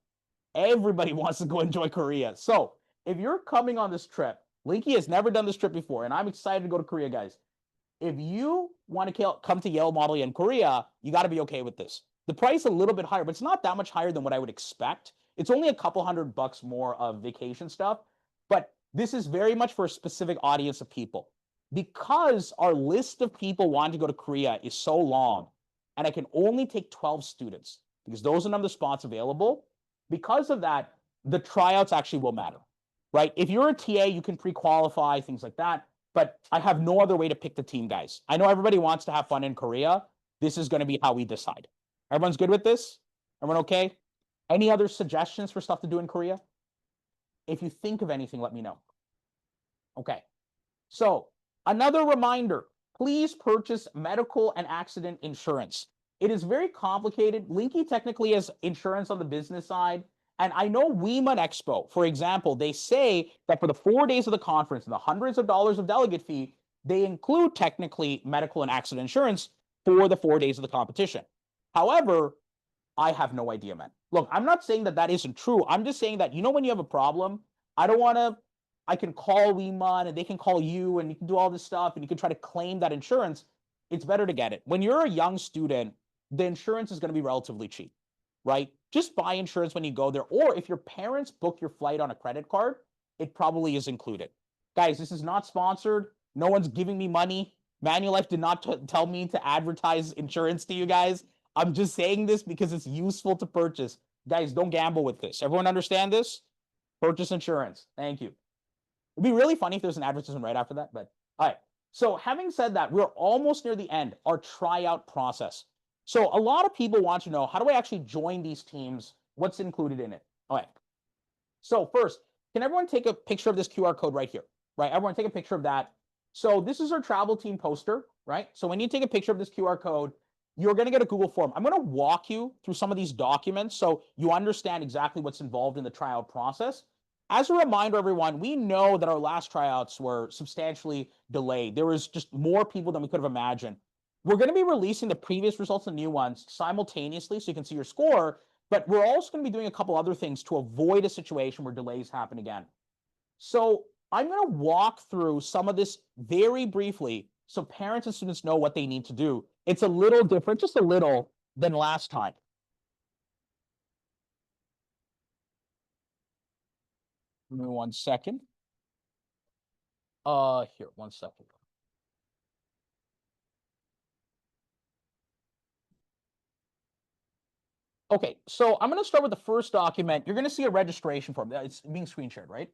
Everybody wants to go enjoy Korea. So if you're coming on this trip, LinkedKey has never done this trip before, and I'm excited to go to Korea, guys. If you want to come to Yale Model in Korea, you got to be okay with this. The price is a little bit higher, but it's not that much higher than what I would expect. It's only a couple $100 more of vacation stuff, but this is very much for a specific audience of people. Because our list of people wanting to go to Korea is so long, and I can only take 12 students because those are the number of spots available. Because of that, the tryouts actually will matter, right? If you're a TA, you can pre-qualify, things like that. But I have no other way to pick the team, guys. I know everybody wants to have fun in Korea. This is going to be how we decide. Everyone's good with this? Everyone okay? Any other suggestions for stuff to do in Korea? If you think of anything, let me know. Okay. So another reminder, please purchase medical and accident insurance. It is very complicated. LinkedKey technically has insurance on the business side. And I know WEMA Expo, for example, they say that for the 4 days of the conference and the hundreds of dollars of delegate fee, they include technically medical and accident insurance for the 4 days of the competition. However, I have no idea, man. Look, I'm not saying that that isn't true. I'm just saying that, when you have a problem, I can call WEMA and they can call you and you can do all this stuff and you can try to claim that insurance. It's better to get it. When you're a young student, the insurance is going to be relatively cheap, right? Just buy insurance when you go there. Or if your parents book your flight on a credit card, it probably is included. Guys, this is not sponsored. No one's giving me money. Manulife did not tell me to advertise insurance to you guys. I'm just saying this because it's useful to purchase. Guys, don't gamble with this. Everyone understand this? Purchase insurance. Thank you. It'd be really funny if there's an advertisement right after that, but all right. So having said that, we're almost near the end, our tryout process. So a lot of people want to know, how do I actually join these teams? What's included in it? All right. So first, can everyone take a picture of this QR code right here? Right? Everyone take a picture of that. So this is our travel team poster, right? So when you take a picture of this QR code, you're going to get a Google form. I'm going to walk you through some of these documents so you understand exactly what's involved in the tryout process. As a reminder, everyone, we know that our last tryouts were substantially delayed. There was just more people than we could have imagined. We're going to be releasing the previous results and new ones simultaneously so you can see your score, but we're also going to be doing a couple other things to avoid a situation where delays happen again. So I'm going to walk through some of this very briefly so parents and students know what they need to do. It's a little different, just a little, than last time. Give me 1 second. Here, 1 second. Okay, so I'm going to start with the first document. You're going to see a registration form. It's being screen shared, right?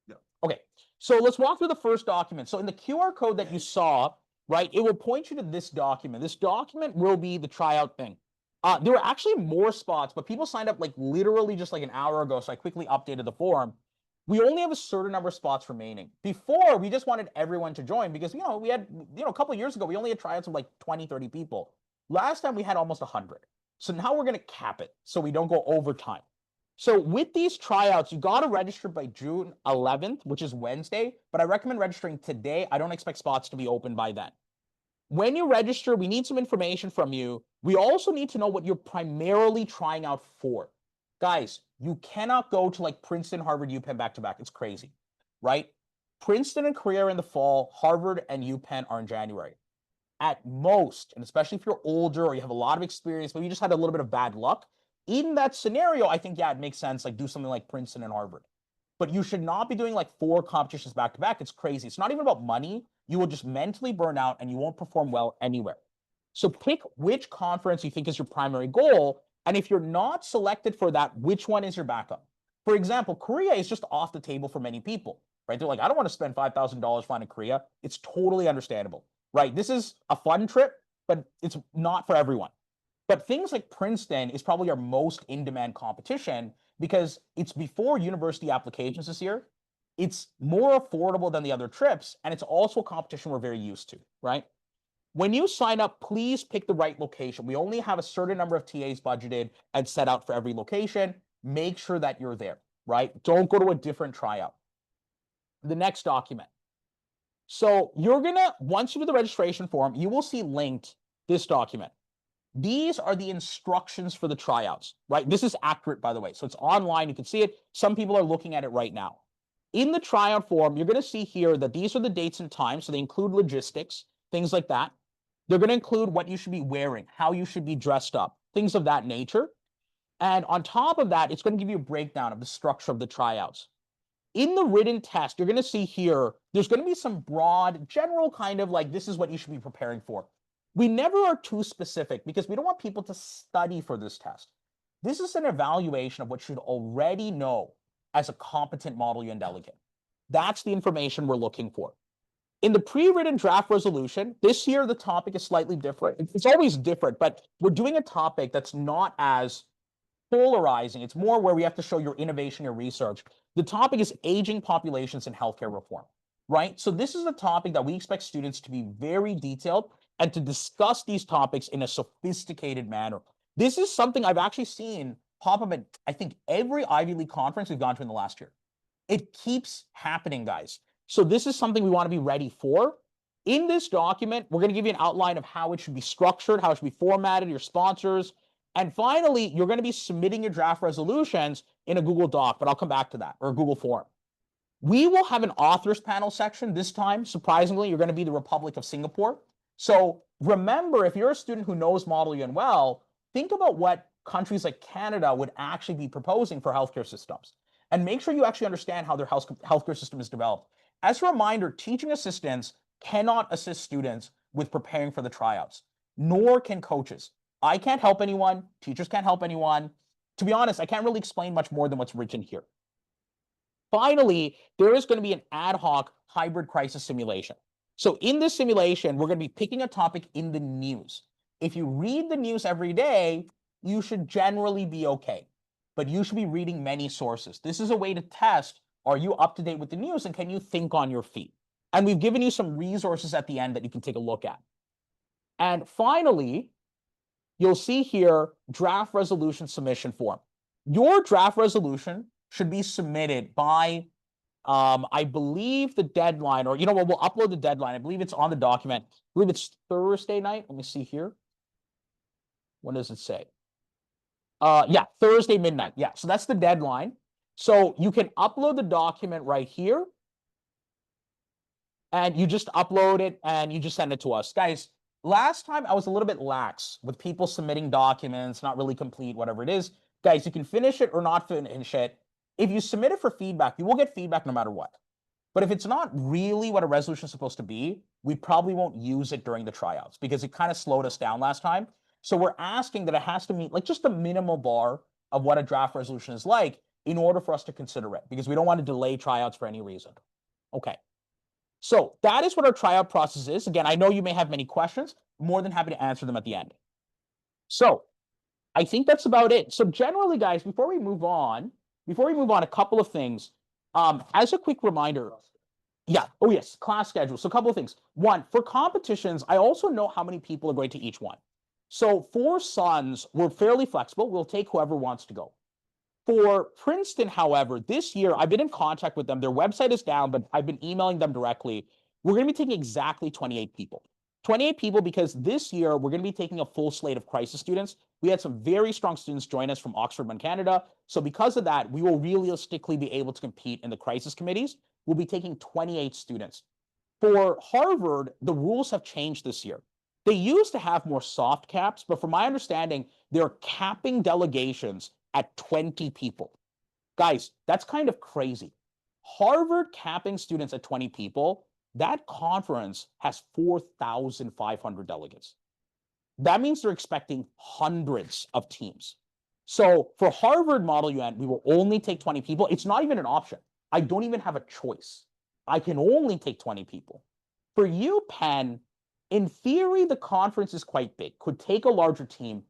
Yeah. Okay, so let's walk through the first document. So in the QR code that you saw, right, it will point you to this document. This document will be the tryout thing. There were actually more spots, but people signed up like literally just like an hour ago, so I quickly updated the form. We only have a certain number of spots remaining. Before, we just wanted everyone to join because, we had, a couple of years ago, we only had tryouts of like 20, 30 people. Last time we had almost 100. So now we're going to cap it so we don't go over time. So with these tryouts, you got to register by June 11th, which is Wednesday, but I recommend registering today. I don't expect spots to be open by then. When you register, we need some information from you. We also need to know what you're primarily trying out for. Guys, you cannot go to like Princeton, Harvard, UPenn back-to-back. It's crazy, right? Princeton and Korea are in the fall. Harvard and UPenn are in January. At most, and especially if you're older or you have a lot of experience, but you just had a little bit of bad luck, in that scenario, I think, yeah, it makes sense, like do something like Princeton and Harvard. But you should not be doing like 4 competitions back to back. It's crazy. It's not even about money. You will just mentally burn out and you won't perform well anywhere. So pick which conference you think is your primary goal. And if you're not selected for that, which one is your backup? For example, Korea is just off the table for many people, right? They're like, I don't want to spend $5,000 flying to Korea. It's totally understandable, right? This is a fun trip, but it's not for everyone. But things like Princeton is probably our most in-demand competition because it's before university applications this year. It's more affordable than the other trips, and it's also a competition we're very used to, right? When you sign up, please pick the right location. We only have a certain number of TAs budgeted and set out for every location. Make sure that you're there, right? Don't go to a different tryout. The next document. So you're gonna, once you do the registration form, you will see linked this document. These are the instructions for the tryouts, right? This is accurate, by the way. So it's online. You can see it. Some people are looking at it right now. In the tryout form, you're going to see here that these are the dates and times. So they include logistics, things like that. They're going to include what you should be wearing, how you should be dressed up, things of that nature. And on top of that, it's going to give you a breakdown of the structure of the tryouts. In the written test, you're going to see here, there's going to be some broad, general kind of like, this is what you should be preparing for. We never are too specific because we don't want people to study for this test. This is an evaluation of what you should already know as a competent Model UN delegate. That's the information we're looking for. In the pre-written draft resolution, this year the topic is slightly different. It's always different, but we're doing a topic that's not as polarizing. It's more where we have to show your innovation, your research. The topic is aging populations and healthcare reform, right? So this is a topic that we expect students to be very detailed and to discuss these topics in a sophisticated manner. This is something I've actually seen pop up at, I think, every Ivy League conference we've gone to in the last year. It keeps happening, guys. So this is something we want to be ready for. In this document, we're going to give you an outline of how it should be structured, how it should be formatted, your sponsors. And finally, you're going to be submitting your draft resolutions in a Google Doc, but I'll come back to that, or a Google form. We will have an authors panel section this time. Surprisingly, you're going to be the Republic of Singapore. So remember, if you're a student who knows Model UN well, think about what countries like Canada would actually be proposing for healthcare systems. And make sure you actually understand how their healthcare system is developed. As a reminder, teaching assistants cannot assist students with preparing for the tryouts, nor can coaches. I can't help anyone. Teachers can't help anyone. To be honest, I can't really explain much more than what's written here. Finally, there is going to be an ad hoc hybrid crisis simulation. So in this simulation, we're going to be picking a topic in the news. If you read the news every day, you should generally be okay, but you should be reading many sources. This is a way to test, are you up to date with the news and can you think on your feet? And we've given you some resources at the end that you can take a look at. And finally, you'll see here, draft resolution submission form. Your draft resolution should be submitted by, I believe the deadline, or we'll upload the deadline. I believe it's on the document. I believe it's Thursday night. Let me see here. What does it say? Yeah, Thursday midnight. Yeah, so that's the deadline. So you can upload the document right here. and you just upload it and you just send it to us. Guys, last time I was a little bit lax with people submitting documents, not really complete, whatever it is. Guys, you can finish it or not finish it. If you submit it for feedback, you will get feedback no matter what. But if it's not really what a resolution is supposed to be, we probably won't use it during the tryouts because it kind of slowed us down last time. So we're asking that it has to meet like just the minimal bar of what a draft resolution is like in order for us to consider it, because we don't want to delay tryouts for any reason. Okay. So that is what our tryout process is. Again, I know you may have many questions. I'm more than happy to answer them at the end. So I think that's about it. So generally, guys, before we move on, a couple of things. As a quick reminder, yeah, oh yes, class schedule. So a couple of things. One, for competitions, I also know how many people are going to each one. So for Sons, we're fairly flexible. We'll take whoever wants to go. For Princeton, however, this year, I've been in contact with them. Their website is down, but I've been emailing them directly. We're going to be taking exactly 28 people. 28 people because this year, we're going to be taking a full slate of crisis students. We had some very strong students join us from Oxford and Canada. So because of that, we will realistically be able to compete in the crisis committees. We'll be taking 28 students. For Harvard, the rules have changed this year. They used to have more soft caps, but from my understanding, they're capping delegations at 20 people. Guys, that's kind of crazy. Harvard capping students at 20 people, that conference has 4,500 delegates. That means they're expecting hundreds of teams. So for Harvard Model UN, we will only take 20 people. It's not even an option. I don't even have a choice. I can only take 20 people. For UPenn, in theory, the conference is quite big, could take a larger team.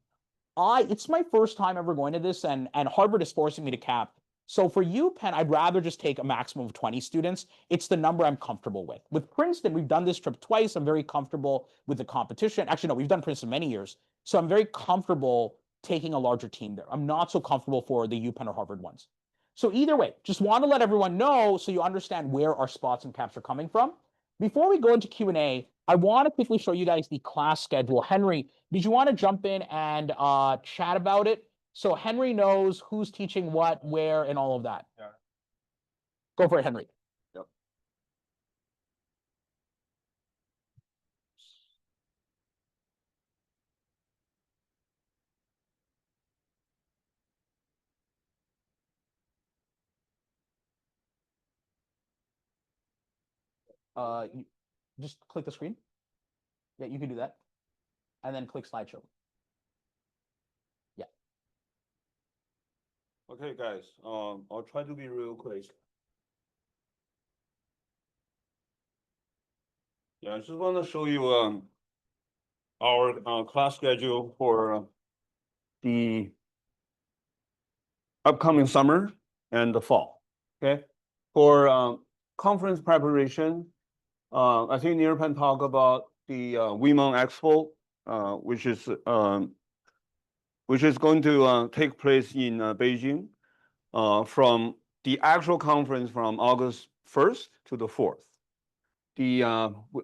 It's my first time ever going to this, and Harvard is forcing me to cap. So for UPenn, I'd rather just take a maximum of 20 students. It's the number I'm comfortable with. With Princeton, we've done this trip twice. I'm very comfortable with the competition. Actually, no, we've done Princeton many years. So I'm very comfortable taking a larger team there. I'm not so comfortable for the UPenn or Harvard ones. So either way, just want to let everyone know so you understand where our spots and caps are coming from. Before we go into Q&A, I want to quickly show you guys the class schedule. Henry, did you want to jump in and chat about it? So Henry knows who's teaching what, where, and all of that. Yeah. Go for it, Henry. Yep. You just click the screen. Yeah, you can do that. And then click slideshow. Yeah. Okay, guys, I'll try to be real quick. Yeah, I just want to show you our class schedule for the upcoming summer and the fall. Okay, for conference preparation, I think Nirpan talked about the Women Expo, which is going to take place in Beijing from the actual conference from August 1st to the 4th.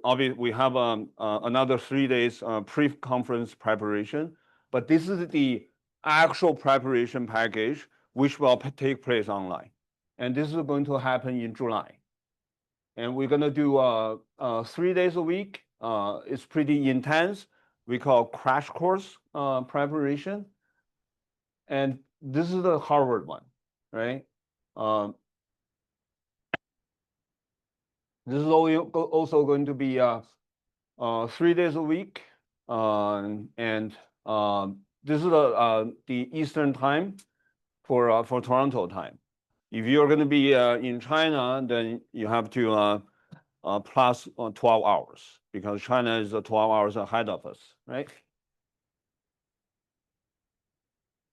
Obviously, we have another 3 days pre-conference preparation, but this is the actual preparation package, which will take place online. And this is going to happen in July. And we're going to do 3 days a week. It's pretty intense. We call crash course preparation. And this is the Harvard one, right? This is also going to be 3 days a week. And this is the Eastern time for Toronto time. If you're going to be in China, then you have to plus 12 hours because China is 12 hours ahead of us, right?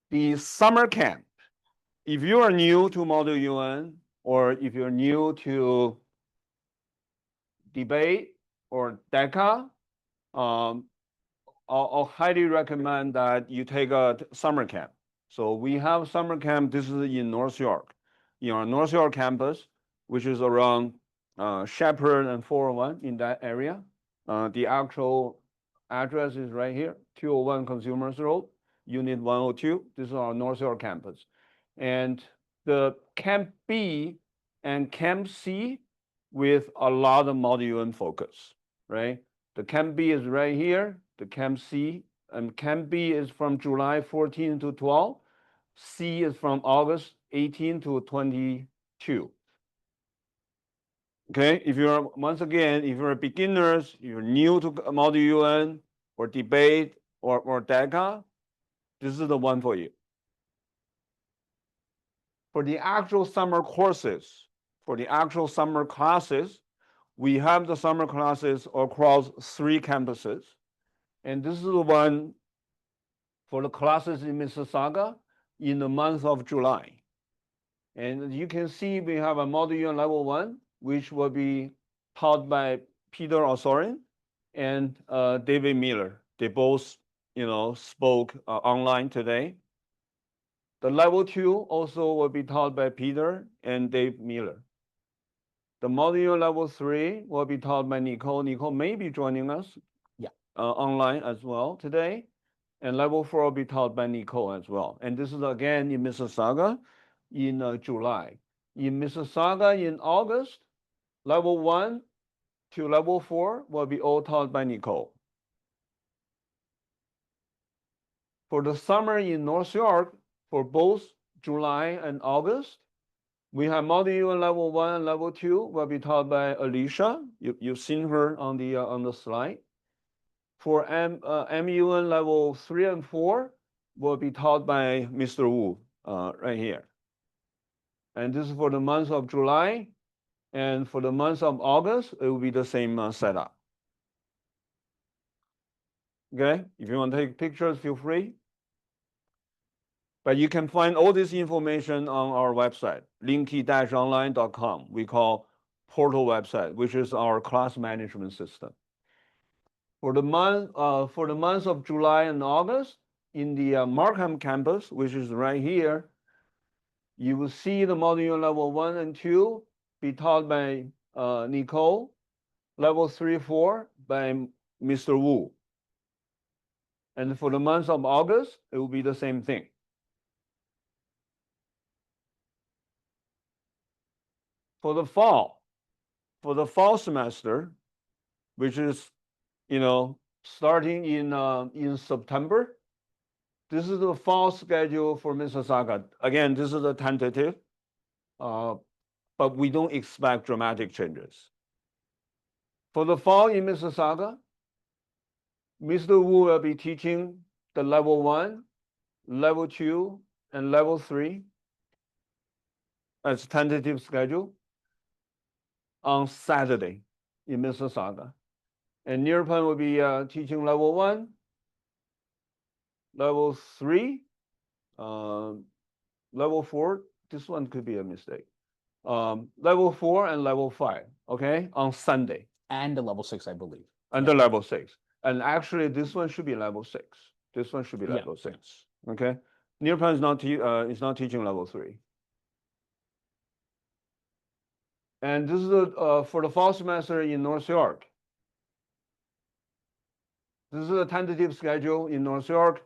The summer camp. If you are new to Model UN or if you're new to debate or DECA, I'll highly recommend that you take a summer camp. So we have summer camp. This is in North York, in our North York campus, which is around Shepherd and 401 in that area. The actual address is right here, 201 Consumers Road, Unit 102. This is our North York campus. And the Camp B and Camp C with a lot of module and focus, right? The Camp B is right here, the Camp C, and Camp B is from July 14 to 12. C is from August 18 to 22. Okay, if you're, once again, if you're beginners, you're new to module UN or debate or DECA, this is the one for you. For the actual summer courses, for the actual summer classes, we have the summer classes across 3 campuses. And this is the one for the classes in Mississauga in the month of July. And you can see we have a module level 1, which will be taught by Peter Osorin and David Miller. They both, spoke online today. The level 2 also will be taught by Peter and Dave Miller. The module level 3 will be taught by Nicole. Nicole may be joining us online as well today. And level 4 will be taught by Nicole as well. And this is again in Mississauga in July. In Mississauga in August, level 1 to level 4 will be all taught by Nicole. For the summer in North York, for both July and August, we have module level 1 and level 2 will be taught by Alicia. You've seen her on the slide. For MUN level 3 and 4 will be taught by Mr. Wu right here. And this is for the month of July. And for the month of August, it will be the same setup. Okay, if you want to take pictures, feel free. But you can find all this information on our website, linkkey-online.com. We call portal website, which is our class management system. For the month of July and August, in the Markham campus, which is right here, you will see the module level 1 and 2 be taught by Nicole, level 3, 4 by Mr. Wu. And for the month of August, it will be the same thing. For the fall semester, which is, starting in September, this is the fall schedule for Mississauga. Again, this is a tentative, but we don't expect dramatic changes. For the fall in Mississauga, Mr. Wu will be teaching the level 1, level 2, and level 3 as tentative schedule on Saturday in Mississauga. And Nirpan will be teaching level 1, level 3, level 4. This one could be a mistake. Level 4 and level 5, okay, on Sunday. And a level 6, I believe. And the level 6. And actually, this one should be level 6. This one should be level 6, okay? Nirpan is not teaching level 3. And this is for the fall semester in North York. This is a tentative schedule in North York.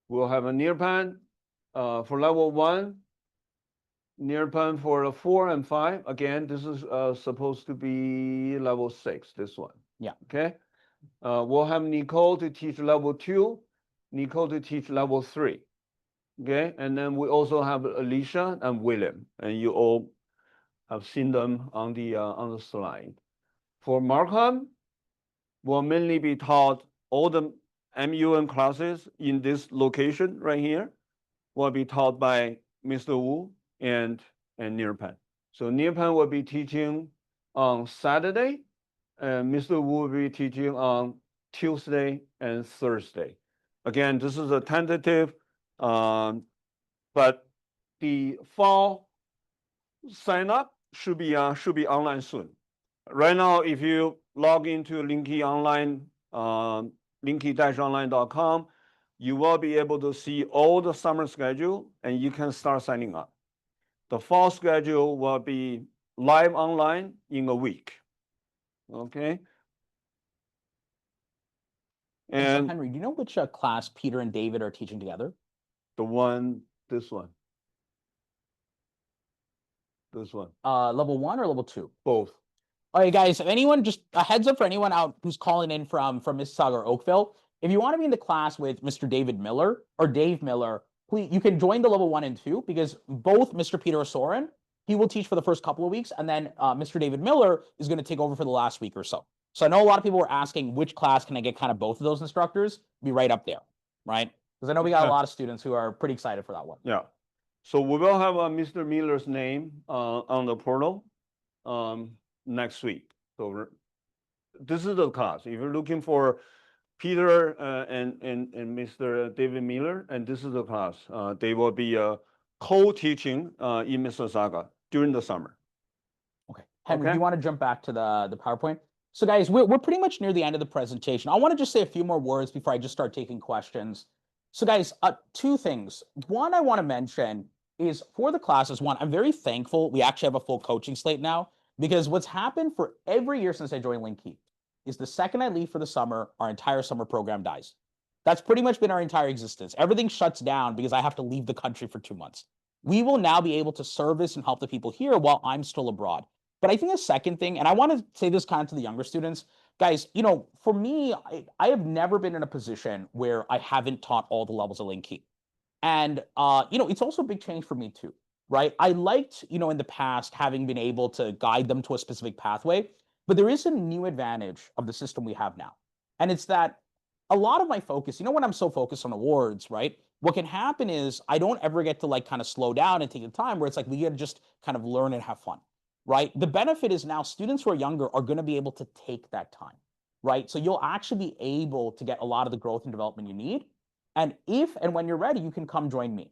We'll have a Nirpan for level 1, Nirpan for the 4 and 5. Again, this is supposed to be level 6, this one. Yeah. Okay. We'll have Nicole to teach level 2, Nicole to teach level 3. Okay. And then we also have Alicia and William, and you all have seen them on the slide. For Markham, will mainly be taught all the MUN classes in this location right here will be taught by Mr. Wu and Nirpan. So Nirpan will be teaching on Saturday, and Mr. Wu will be teaching on Tuesday and Thursday. Again, this is a tentative, but the fall sign up should be online soon. Right now, if you log into LinkedKey online, linkkey-online.com, you will be able to see all the summer schedule and you can start signing up. The fall schedule will be live online in a week. Okay. And so Henry, do you know which class Peter and David are teaching together? This one. This one. Level 1 or level 2? Both. All right, guys, if anyone, just a heads up for anyone out who's calling in from Mississauga or Oakville, if you want to be in the class with Mr. David Miller or Dave Miller, please, you can join the level 1 and 2 because both Mr. Peter Soren, he will teach for the first couple of weeks, and then Mr. David Miller is going to take over for the last week or so. So I know a lot of people were asking which class can I get kind of both of those instructors, be right up there, right? Because I know we got a lot of students who are pretty excited for that one. Yeah. So we will have Mr. Miller's name on the portal next week. So this is the class. If you're looking for Peter and Mr. David Miller, and this is the class. They will be co-teaching in Mississauga during the summer. Okay. Henry, do you want to jump back to the PowerPoint? So guys, we're pretty much near the end of the presentation. I want to just say a few more words before I just start taking questions. So guys, two things. One I want to mention is for the classes, one, I'm very thankful we actually have a full coaching slate now, because what's happened for every year since I joined LinkedKey is the second I leave for the summer, our entire summer program dies. That's pretty much been our entire existence. Everything shuts down because I have to leave the country for 2 months. We will now be able to service and help the people here while I'm still abroad. But I think the second thing, and I want to say this kind of to the younger students, guys, you know, for me, I have never been in a position where I haven't taught all the levels of LinkedKey. And, you know, it's also a big change for me too, right? I liked, you know, in the past, having been able to guide them to a specific pathway, but there is a new advantage of the system we have now. And it's that a lot of my focus, you know, when I'm so focused on awards, right? What can happen is I don't ever get to like kind of slow down and take the time where it's like we get to just kind of learn and have fun, right? The benefit is now students who are younger are going to be able to take that time, right? So you'll actually be able to get a lot of the growth and development you need. And if and when you're ready, you can come join me.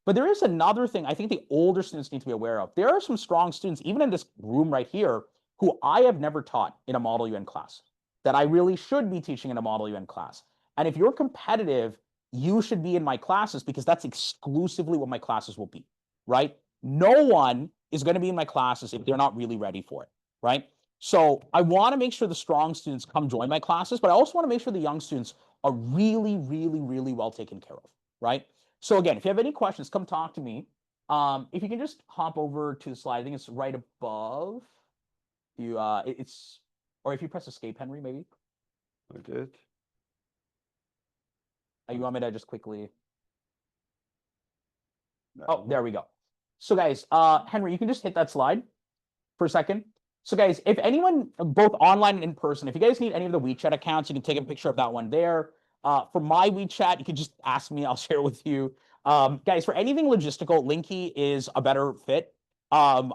But there is another thing I think the older students need to be aware of. There are some strong students, even in this room right here, who I have never taught in a Model UN class that I really should be teaching in a Model UN class. And if you're competitive, you should be in my classes because that's exclusively what my classes will be, right? No one is going to be in my classes if they're not really ready for it, right? So I want to make sure the strong students come join my classes, but I also want to make sure the young students are really, really, really well taken care of, right? So again, if you have any questions, come talk to me. If you can just hop over to the slide, I think it's right above. You, it's, or if you press escape, Henry, maybe. I did. You want me to just quickly? Oh, there we go. So guys, Henry, you can just hit that slide for a second. So guys, if anyone, both online and in person, if you guys need any of the WeChat accounts, you can take a picture of that one there. For my WeChat, you can just ask me, I'll share with you. Guys, for anything logistical, LinkedKey is a better fit. I'm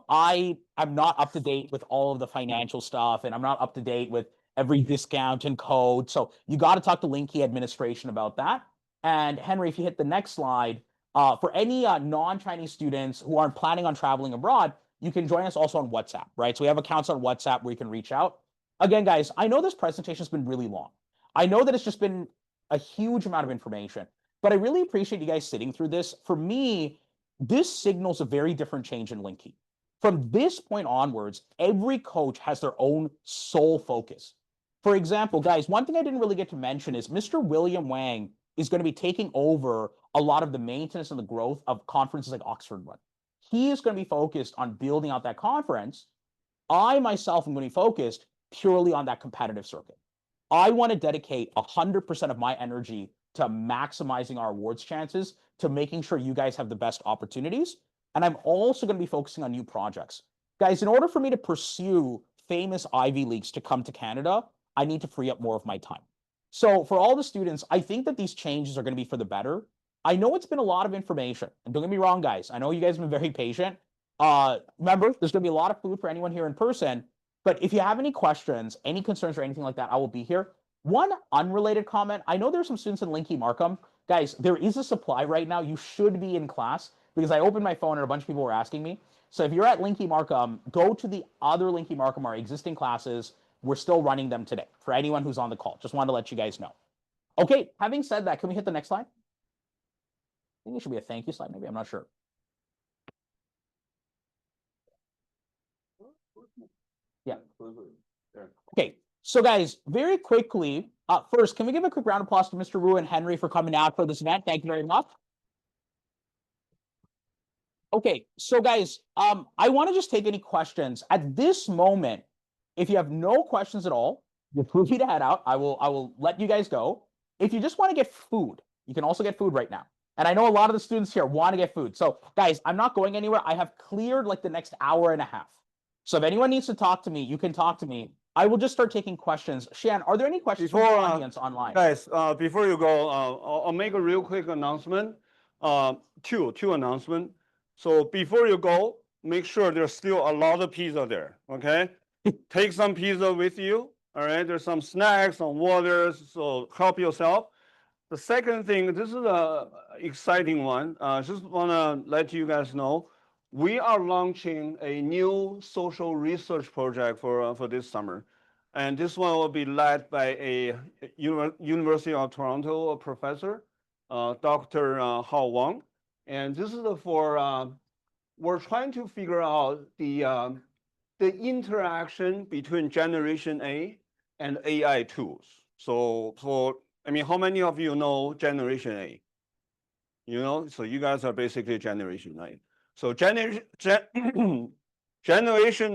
not up to date with all of the financial stuff, and I'm not up to date with every discount and code. So you got to talk to LinkedKey administration about that. And Henry, if you hit the next slide, for any non-Chinese students who aren't planning on traveling abroad, you can join us also on WhatsApp, right? So we have accounts on WhatsApp where you can reach out. Again, guys, I know this presentation has been really long. I know that it's just been a huge amount of information, but I really appreciate you guys sitting through this. For me, this signals a very different change in LinkedKey. From this point onwards, every coach has their own sole focus. For example, guys, one thing I didn't really get to mention is Mr. William Wang is going to be taking over a lot of the maintenance and the growth of conferences like Oxford Run. He is going to be focused on building out that conference. I myself am going to be focused purely on that competitive circuit. I want to dedicate 100% of my energy to maximizing our awards chances, to making sure you guys have the best opportunities. And I'm also going to be focusing on new projects. Guys, in order for me to pursue famous Ivy Leagues to come to Canada, I need to free up more of my time. So for all the students, I think that these changes are going to be for the better. I know it's been a lot of information. And don't get me wrong, guys. I know you guys have been very patient. Remember, there's going to be a lot of food for anyone here in person. But if you have any questions, any concerns or anything like that, I will be here. One unrelated comment. I know there's some students in LinkedKey Markham. Guys, there is a supply right now. You should be in class because I opened my phone and a bunch of people were asking me. So if you're at LinkedKey Markham, go to the other LinkedKey Markham, our existing classes. We're still running them today for anyone who's on the call. Just wanted to let you guys know. Okay, having said that, can we hit the next slide? I think it should be a thank you slide, maybe. I'm not sure. Yeah. Okay, so guys, very quickly, first, can we give a quick round of applause to Mr. Wu and Henry for coming out for this event? Thank you very much. Okay, so guys, I want to just take any questions. At this moment, If you have no questions at all, you're free to head out. I will let you guys go. If you just want to get food, you can also get food right now. And I know a lot of the students here want to get food. So guys, I'm not going anywhere. I have cleared like the next hour and a half. So if anyone needs to talk to me, you can talk to me. I will just start taking questions. Shan, are there any questions from the audience online? Guys, before you go, I'll make a real quick announcement. Two announcements. So before you go, make sure there's still a lot of pizza there, okay? Take some pizza with you, all right? There's some snacks, some waters, so help yourself. The second thing, this is a exciting one. Just wanna let you guys know, we are launching a new social research project for this summer. And this one will be led by a University of Toronto professor, Dr. Hao Wang. And this is for, we're trying to figure out the interaction between Generation A and AI tools. So I mean, how many of you know Generation A? You know, so you guys are basically Generation A. So Generation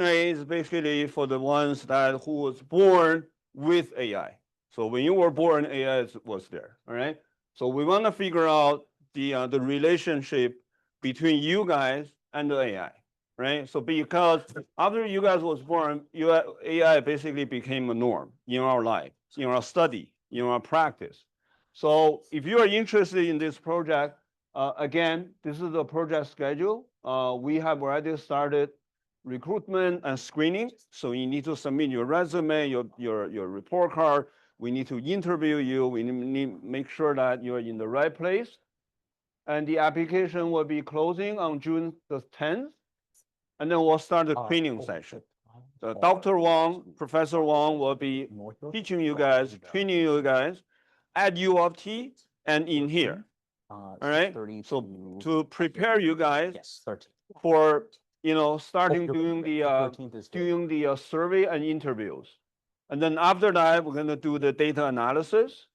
A is basically for the ones that who was born with AI. So when you were born, AI was there, all right? So we want to figure out the relationship between you guys and the AI, right? So because after you guys was born, AI basically became a norm in our life, in our study, in our practice. So if you are interested in this project, again, this is the project schedule. We have already started recruitment and screening. So you need to submit your resume, your report card. We need to interview you. We need to make sure that you're in the right place. And the application will be closing on June the 10th. And then we'll start the training session. So Dr. Wang, Professor Wang will be teaching you guys, training you guys at U of T and in here. All right. So to prepare you guys for, you know, starting doing the survey and interviews. And then after that, we're going to do the data analysis.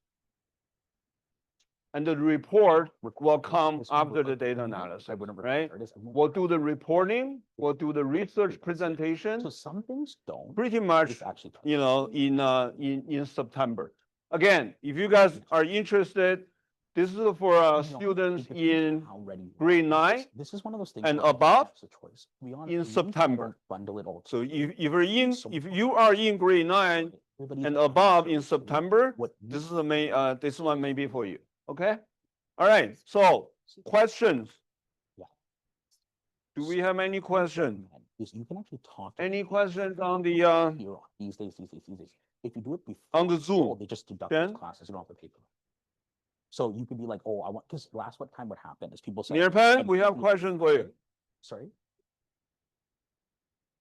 And the report will come after the data analysis, right? We'll do the reporting, we'll do the research presentation. So some things don't. Pretty much, you know, in September. Again, if you guys are interested, this is for students in grade 9 this is one of those things and above in September. Bundle it all. So if you are in grade 9 and above in September, this is the main this one may be for you. Okay. All right. So questions. Do we have any questions? You can actually talk. Any questions on the these days. If you do it before on the Zoom, they just deduct those classes. You don't have to pay for them. So you could be like, oh, I want, because what time what happened is people say, Nirpan, we have questions for you. Sorry.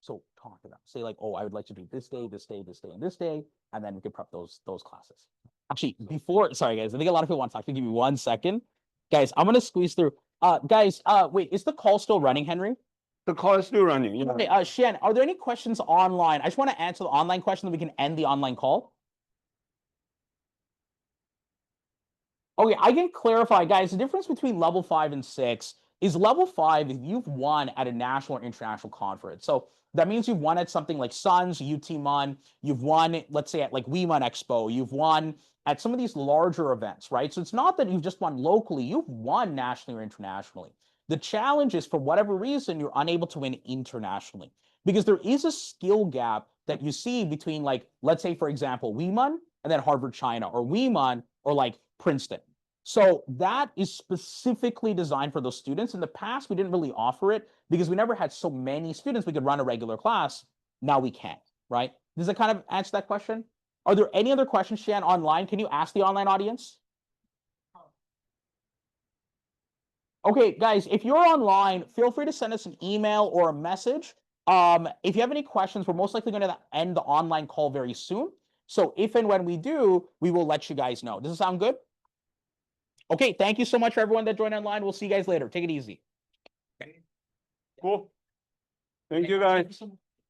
So talk to them. Say like, oh, I would like to do this day, and this day, and then we could prep those classes. Actually, sorry guys, I think a lot of people want to talk. Give me 1 second. Guys, I'm gonna squeeze through. Guys, wait, is the call still running, Henry? The call is still running. Yeah. Okay, Shan, are there any questions online? I just want to answer the online question, then we can end the online call. Okay, I can clarify, guys, the difference between level 5 and 6 is level 5 if you've won at a national or international conference. So that means you've won at something like SUNS, UT Mun, you've won, let's say, at like WeMun Expo, you've won at some of these larger events, right? So it's not that you've just won locally, you've won nationally or internationally. The challenge is, for whatever reason, you're unable to win internationally because there is a skill gap that you see between, like, let's say, for example, WeMun and then Harvard China, or WeMun or like Princeton. So that is specifically designed for those students. In the past, we didn't really offer it because we never had so many students we could run a regular class. Now we can, right? Does that kind of answer that question? Are there any other questions, Shan, online? Can you ask the online audience? Okay, guys, if you're online, feel free to send us an email or a message. If you have any questions, we're most likely going to end the online call very soon. So if and when we do, we will let you guys know. Does it sound good? Okay, thank you so much for everyone that joined online. We'll see you guys later. Take it easy. Cool. Thank you, guys.